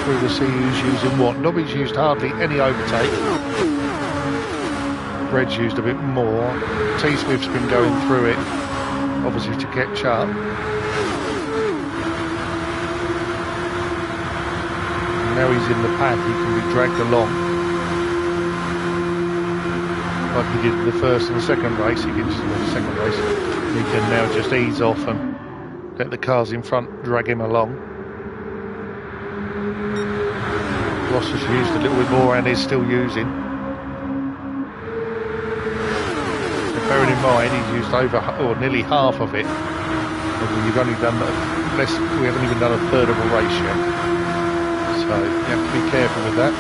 [SPEAKER 1] through to see who's using what. Nobby's used hardly any overtake. Red's used a bit more. T-Smith's been going through it, obviously to catch up. And now he's in the pack, he can be dragged along. Like he did in the first and the second race, he can now just ease off and let the cars in front drag him along. Ross has used a little bit more and is still using. So bearing in mind he's used over or nearly half of it. You've only done less. We haven't even done a third of a race yet. So you have to be careful with that.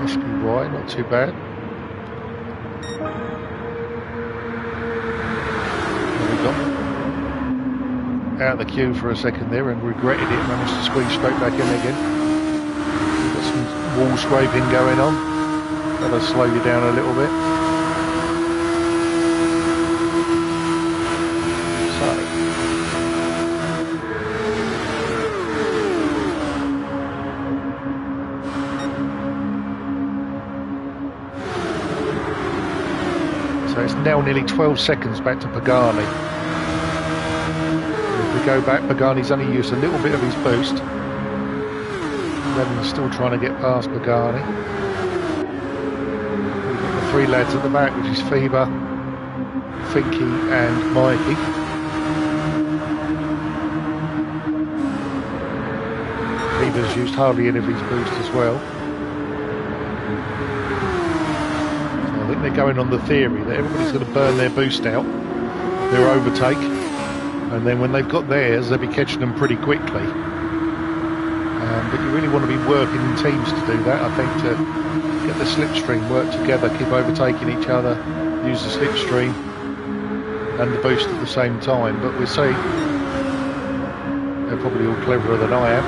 [SPEAKER 1] SPY, not too bad. Out of the queue for a second there and regretted it, managed to squeeze straight back in again. Got some wall scraping going on, that'll slow you down a little bit. So it's now nearly 12 seconds back to Pagani. Go back, Pagani's only used a little bit of his boost. Redding's still trying to get past Pagani. We've got the three lads at the back, which is Fever, Finky and Mikey. Fever's used hardly any of his boost as well. So I think they're going on the theory that everybody's going to burn their boost out, their overtake. And then when they've got theirs, they'll be catching them pretty quickly. But you really want to be working in teams to do that, I think, to get the slipstream, work together, keep overtaking each other, use the slipstream and the boost at the same time. But we'll see. They're probably all cleverer than I am.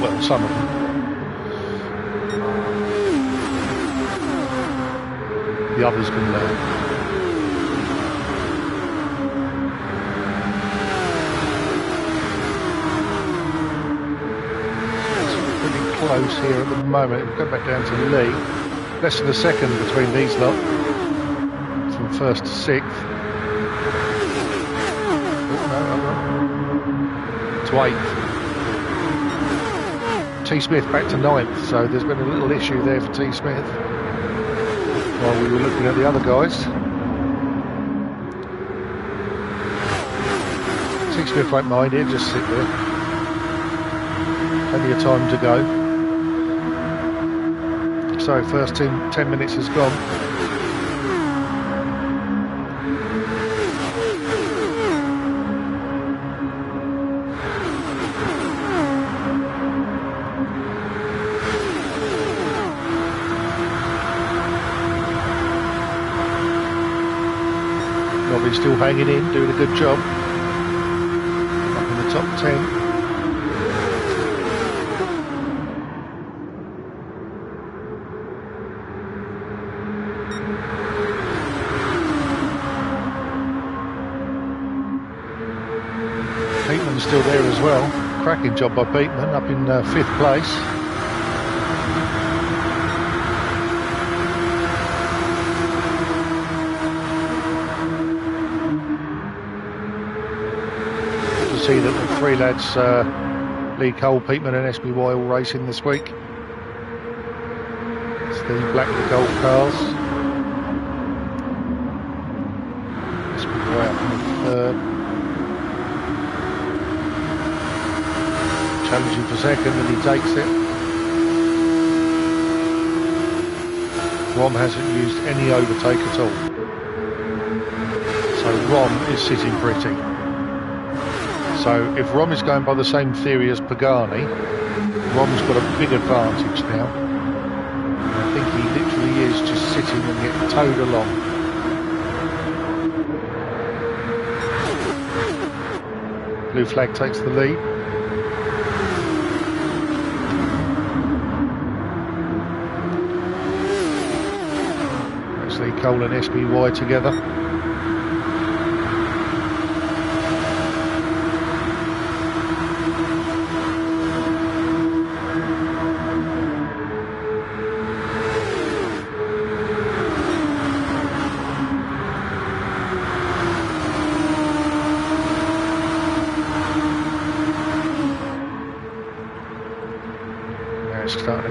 [SPEAKER 1] Well, some of them. The others can learn. Close here at the moment. We'll go back down to Lee. Less than a second between these lot from first to sixth. To eighth. T Smith back to ninth, so there's been a little issue there for T Smith while we were looking at the other guys. T Smith won't mind it, just sit there. Plenty of time to go. So first 10 minutes has gone. Robbie's still hanging in, doing a good job. Up in the top 10. Still there as well. Cracking job by Beatman, up in 5th place. Good to see that the three lads, Lee Cole, Peatman and SBY all racing this week. It's the black and gold cars. SBY up in the 3rd. Challenging for second and he takes it. Rom hasn't used any overtake at all. So Rom is sitting pretty. So if Rom is going by the same theory as Pagani, Rom's got a big advantage now. I think he literally is just sitting and getting towed along. Blue flag takes the lead. Cole and SBY together.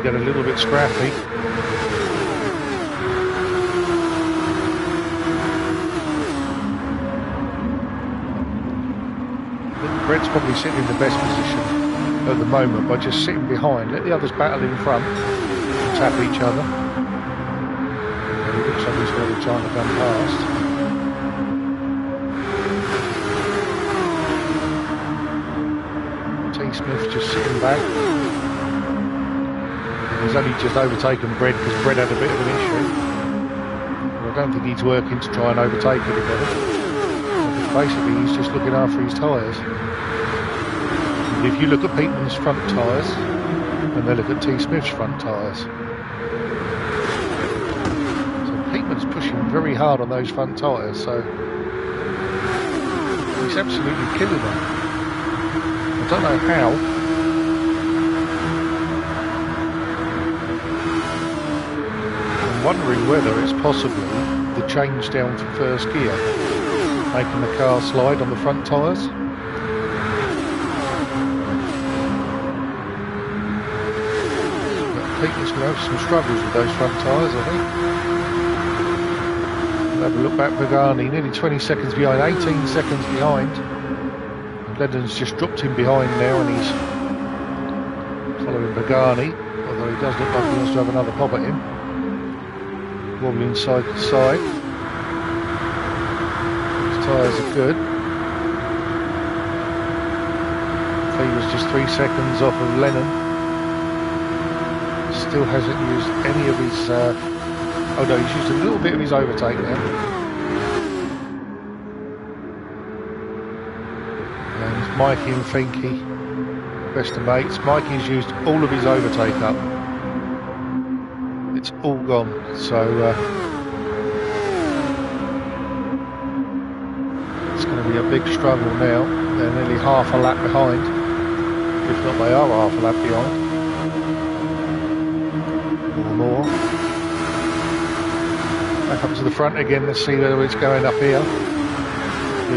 [SPEAKER 1] get a little bit scrappy. Brett's probably sitting in the best position at the moment by just sitting behind. Let the others battle in front, tap each other. It looks like he's really trying to come past. Smith just sitting back. He's only just overtaken Brett because Brett had a bit of an issue. I don't think he's working to try and overtake anybody. Basically he's just looking after his tyres. If you look at Peatman's front tyres and they look at T. Smith's front tyres. So Peatman's pushing very hard on those front tyres, so he's absolutely killing them. I don't know how. I'm wondering whether it's possibly the change down to first gear, making the car slide on the front tyres. Peter's going to have some struggles with those front tyres, I think. We'll have a look back. Pagani nearly 20 seconds behind, 18 seconds behind. Lennon's just dropped him behind now and he's following Pagani, although he does look like he wants to have another pop at him. Wobbling side to side. His tyres are good. Fever's just 3 seconds off of Lennon. Still hasn't used any of his... oh no, he's used a little bit of his overtake now. Mikey and Finky, best of mates. Mikey's used all of his overtake up. It's all gone, so it's going to be a big struggle now. They're nearly half a lap behind, if not they are half a lap behind, or more. Back up to the front again, let's see whether it's going up here.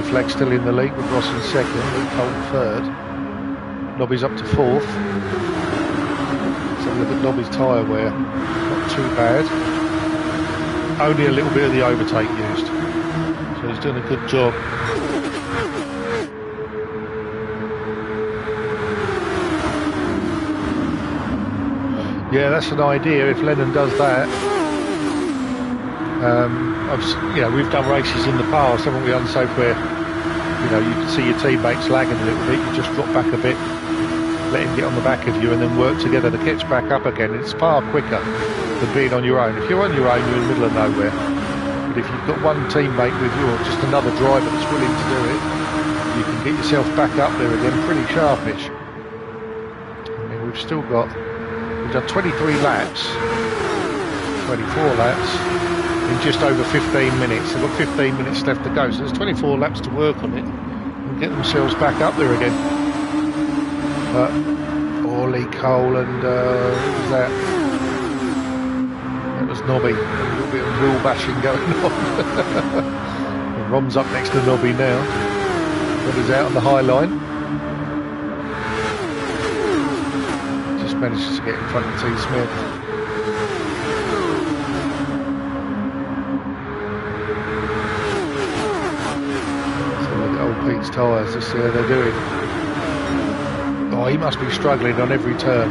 [SPEAKER 1] Fleck still in the lead with Ross in second, Luke Holt third. Nobby's up to fourth. So look at Nobby's tyre wear, not too bad. Only a little bit of the overtake used, so he's doing a good job. Yeah, that's an idea if Lennon does that. We've done races in the past, haven't we, Unsafe, where you can see your teammates lagging a little bit, you just drop back a bit, let him get on the back of you and then work together to catch back up again. It's far quicker than being on your own. If you're on your own, you're in the middle of nowhere. But if you've got one teammate with you or just another driver that's willing to do it, you can get yourself back up there again pretty sharpish. I mean, we've done 23 laps, 24 laps. In just over 15 minutes. They've got 15 minutes left to go, so there's 24 laps to work on it and get themselves back up there again. But Orley, Cole and what was that? That was Nobby. A little bit of wheel bashing going on. Rom's up next to Nobby now. Nobby's out on the high line. Just manages to get in front of T. Smith. Pete's tyres, let's see how they're doing. Oh, he must be struggling on every turn.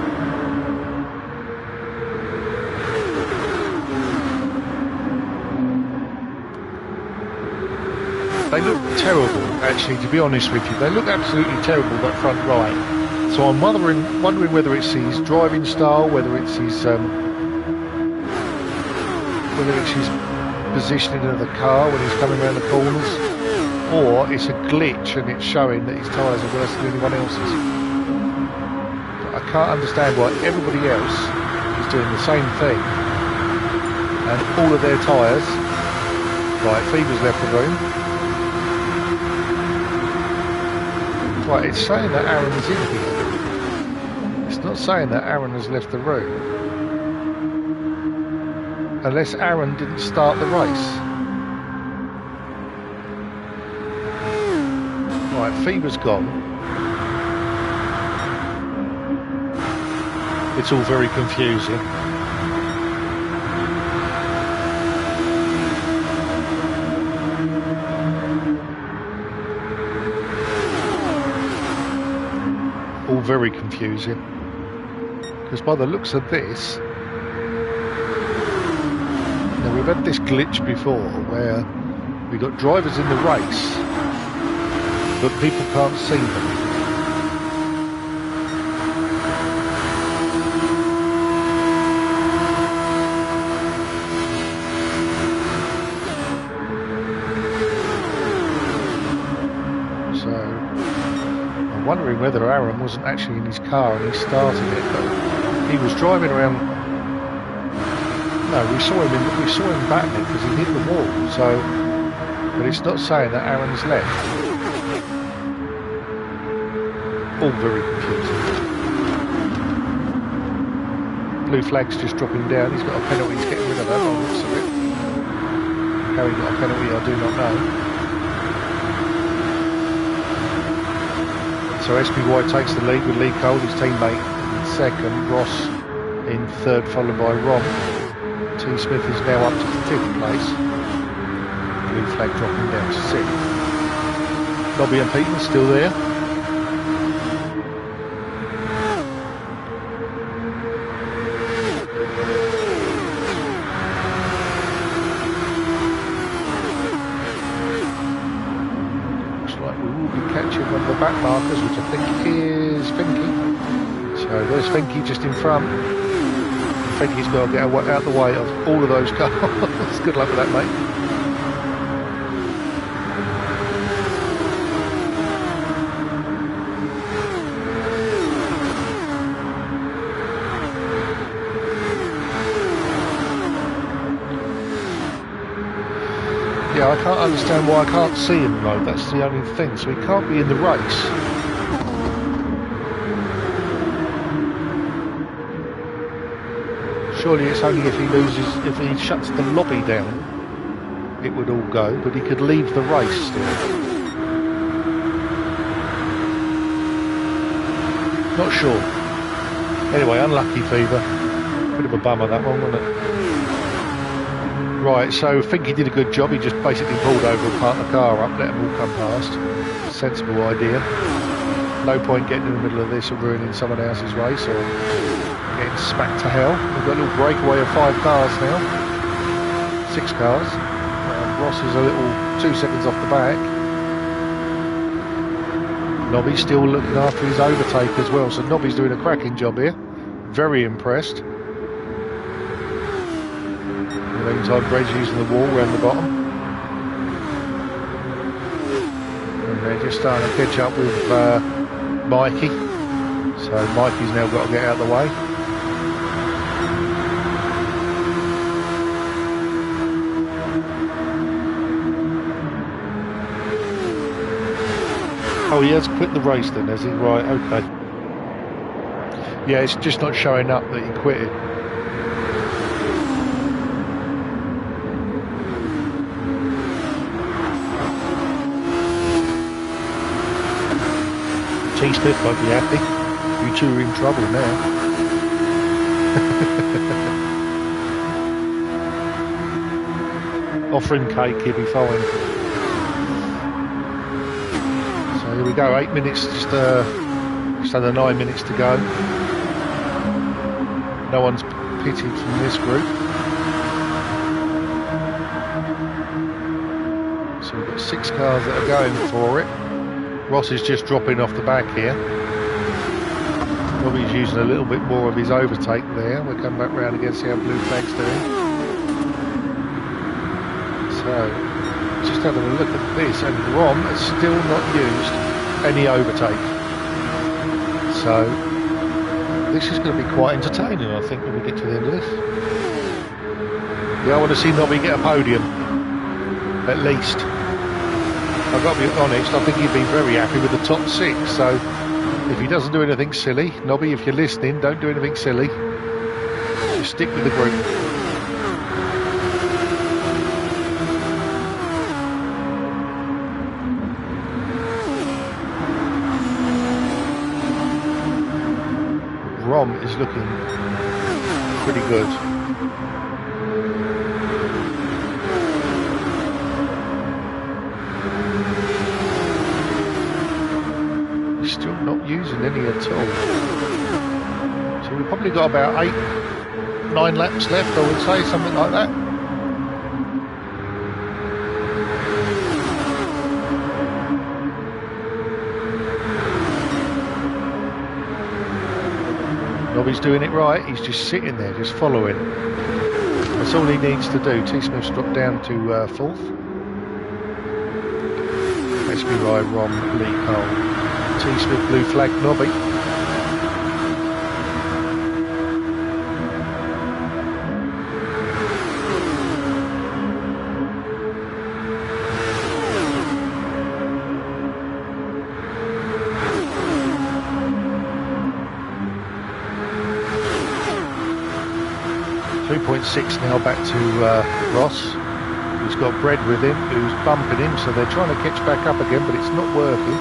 [SPEAKER 1] They look terrible, actually, to be honest with you. They look absolutely terrible, that front right. So I'm wondering whether it's his driving style, whether it's his positioning of the car when he's coming around the corners. Or it's a glitch and it's showing that his tyres are worse than anyone else's. I can't understand why everybody else is doing the same thing and all of their tyres, right, Fever's left the room. Right, it's saying that Aaron's in here. It's not saying that Aaron has left the room. Unless Aaron didn't start the race. Right, Fever's gone. It's all very confusing. All very confusing. Because by the looks of this, now we've had this glitch before where we've got drivers in the race, but people can't see them. Wondering whether Aaron wasn't actually in his car and he started it, but he was driving around. No, we saw him battling because he hit the wall. So, but it's not saying that Aaron's left. All very confusing. Blue flag's just dropping down. He's got a penalty. He's getting rid of that. By the looks of it. How he got a penalty, I do not know. So SBY takes the lead with Lee Cole, his teammate, in second, Ross in third, followed by Ron. T. Smith is now up to 5th place. Blue flag dropping down to 6th. Nobby and Peterman still there. One of the back markers, which I think is Finky. So there's Finky just in front. Finky's got to get out the way of all of those cars. Good luck with that, mate. Yeah, I can't understand why I can't see him though, that's the only thing, so he can't be in the race. Surely it's only if he shuts the lobby down, it would all go, but he could leave the race still. Not sure. Anyway, unlucky Fever. Bit of a bummer that one, wasn't it? Right, so I think he did a good job. He just basically pulled over and parked the car up, let them all come past. Sensible idea. No point getting in the middle of this or ruining someone else's race or getting smacked to hell. We've got a little breakaway of 5 cars now. 6 cars. Ross is a little 2 seconds off the back. Nobby's still looking after his overtake as well, so Nobby's doing a cracking job here. Very impressed. In the meantime, Greg's using the wall around the bottom. And they're just starting to catch up with Mikey. So Mikey's now got to get out of the way. Oh, he has quit the race then, has he? Right, okay. Yeah, it's just not showing up that he quit it. T. Smith won't be happy. You two are in trouble now. Offer him cake, he'll be fine. So here we go, 8 minutes, just under 9 minutes to go. No one's pitted from this group. So we've got 6 cars that are going for it. Ross is just dropping off the back here. Probably he's using a little bit more of his overtake there. We'll come back round again, see how Blue Flag's doing. So, just having a look at this, and Rom has still not used any overtake. So, this is going to be quite entertaining, I think, when we get to the end of this. Yeah, I want to see Nobby get a podium, at least. I've got to be honest, I think he'd be very happy with the top 6, so if he doesn't do anything silly, Nobby, if you're listening, don't do anything silly. Just stick with the group. Rom is looking pretty good. He's still not using any at all. So we've probably got about 8-9 laps left, I would say, something like that. Nobby's doing it right, he's just sitting there, just following. That's all he needs to do. T. Smith's dropped down to 4th. SB Rye, Rom, Lee Cole. T. Smith, blue flag, Nobby. 3.6 now back to Ross. He's got Bread with him, who's bumping him, so they're trying to catch back up again, but it's not working.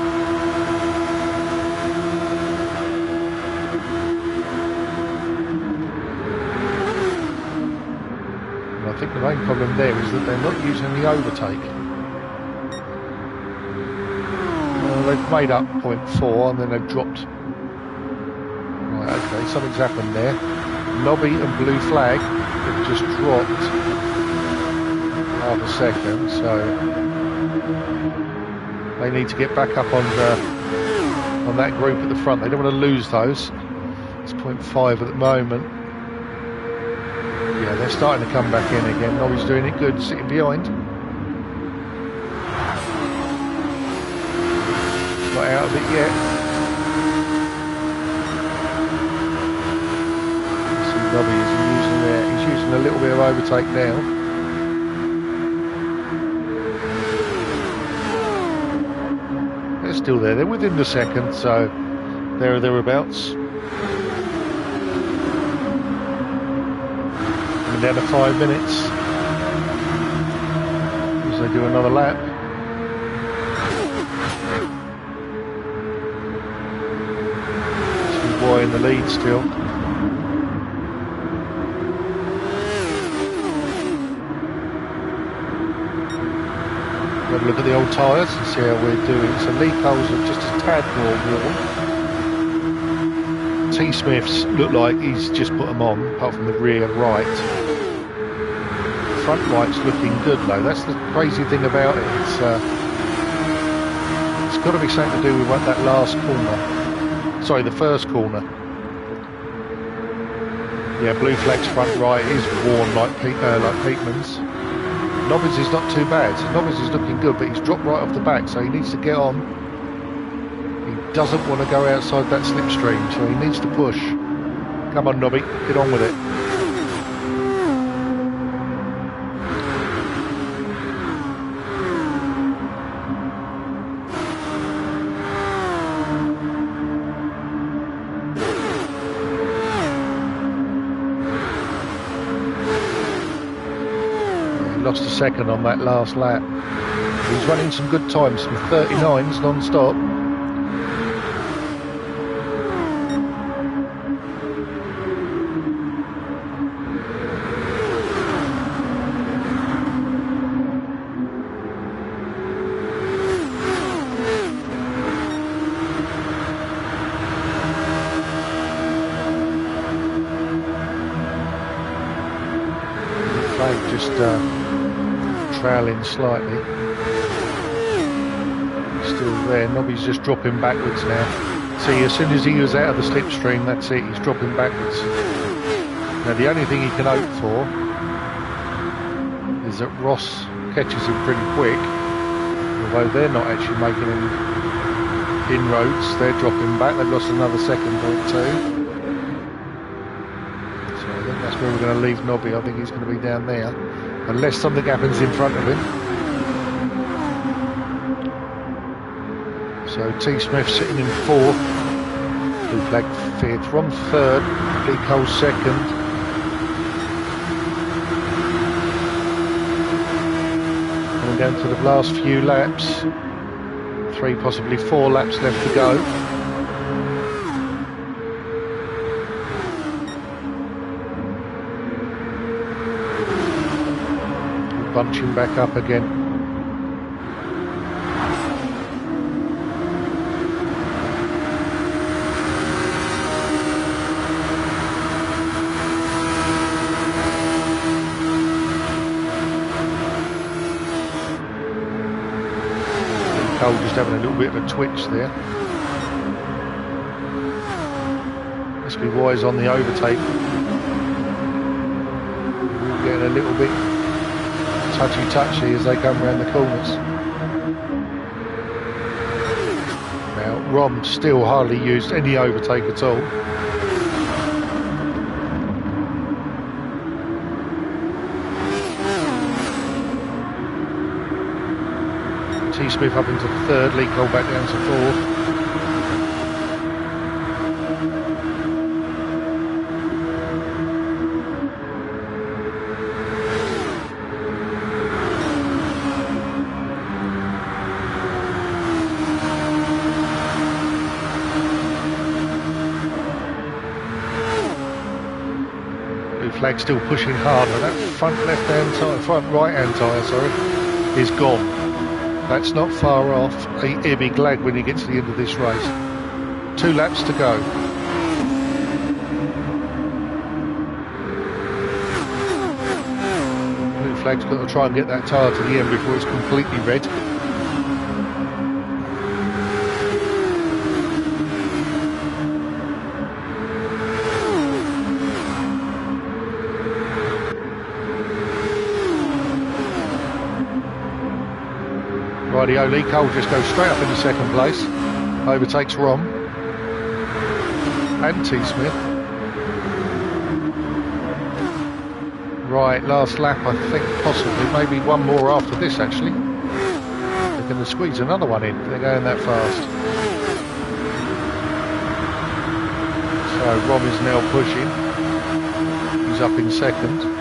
[SPEAKER 1] And I think the main problem there is that they're not using the overtake. Well, they've made up 0.4 and then they've dropped. Right, okay, something's happened there. Nobby and Blue Flag have just dropped half a second, so they need to get back up on that group at the front. They don't want to lose those. It's 0.5 at the moment. Yeah, they're starting to come back in again. Nobby's doing it good, sitting behind. Not out of it yet. Nobby is he's using a little bit of overtake now. They're still there, they're within the second, so there or thereabouts. Coming down to 5 minutes as they do another lap. Boy in the lead still. Have a look at the old tyres and see how we're doing. So Lee Cole's are just a tad more worn. T. Smith's look like he's just put them on, apart from the rear right. Front right's looking good though. That's the crazy thing about it. It's got to be something to do with that last corner. Sorry, the first corner. Yeah, Blue Flag's front right is worn like Peakman's. Nobbins is not too bad. Nobbins is looking good, but he's dropped right off the back, so he needs to get on. He doesn't want to go outside that slipstream, so he needs to push. Come on, Nobby, get on with it. Lost a second on that last lap. He's running some good times, some 39s non-stop. Just trailing slightly. Still there. Nobby's just dropping backwards now. See, as soon as he was out of the slipstream, that's it, he's dropping backwards. Now the only thing he can hope for is that Ross catches him pretty quick, although they're not actually making any inroads. They're dropping back. They've lost another second or two. That's where we're going to leave Nobby. I think he's going to be down there, unless something happens in front of him. So T. Smith sitting in 4th, Blue Flag 5th, Rom 3rd, Lee Cole 2nd. Coming down to the last few laps, 3, possibly 4 laps left to go. bunching back up again. Cole just having a little bit of a twitch there. SBY is on the overtake. Getting a little bit touchy-touchy as they come around the corners. Now, Rom still hardly used any overtake at all. T-Smith up into the third, Lee Cole back down to fourth. Flag still pushing hard, and that front left-hand tyre, front right-hand tyre, sorry, is gone. That's not far off. He'll be glad when he gets to the end of this race. 2 laps to go. Blue flag's got to try and get that tyre to the end before it's completely red. Rightio, Lee Cole just goes straight up into second place, overtakes Rom and T-Smith. Right, last lap I think, possibly, maybe one more after this actually. They're going to squeeze another one in, they're going that fast. So Rom is now pushing, he's up in second.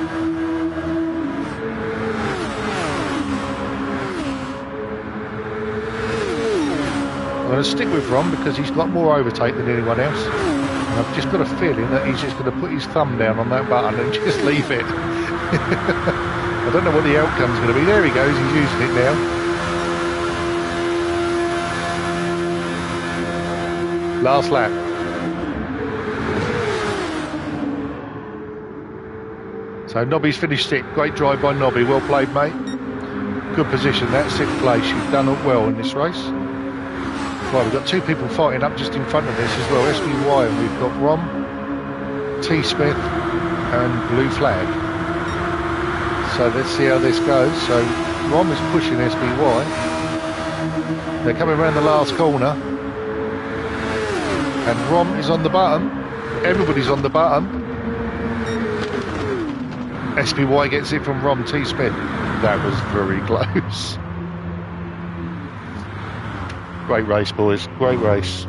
[SPEAKER 1] I'm going to stick with Ron because he's got more overtake than anyone else, and I've just got a feeling that he's just going to put his thumb down on that button and just leave it. I don't know what the outcome's going to be. There he goes, he's using it now. Last lap. So Nobby's finished 6th. Great drive by Nobby, well played mate. Good position, that's 6th place. You've done it well in this race. Right, we've got 2 people fighting up just in front of this as well, SBY, and we've got Rom, T-Smith and Blue Flag. So let's see how this goes. So Rom is pushing SBY. They're coming around the last corner. And Rom is on the button. Everybody's on the button. SBY gets it from Rom T-Smith. That was very close. Great race, boys. Great race.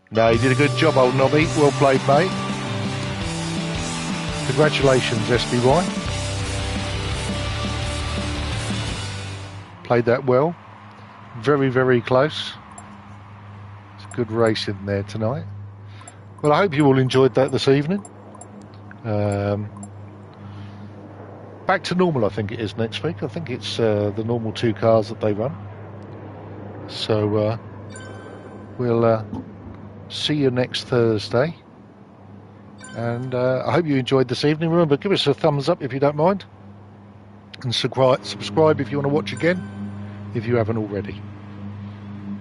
[SPEAKER 1] No, you did a good job, old Nobby. Well played, mate. Congratulations, SBY. Played that well. Very, very close. It's a good race in there tonight. Well, I hope you all enjoyed that this evening. Back to normal, I think it is next week. I think it's the normal 2 cars that they run. So we'll see you next Thursday. And I hope you enjoyed this evening. Remember, give us a thumbs up if you don't mind. And subscribe if you want to watch again, if you haven't already.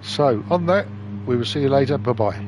[SPEAKER 1] So, on that, we will see you later. Bye-bye.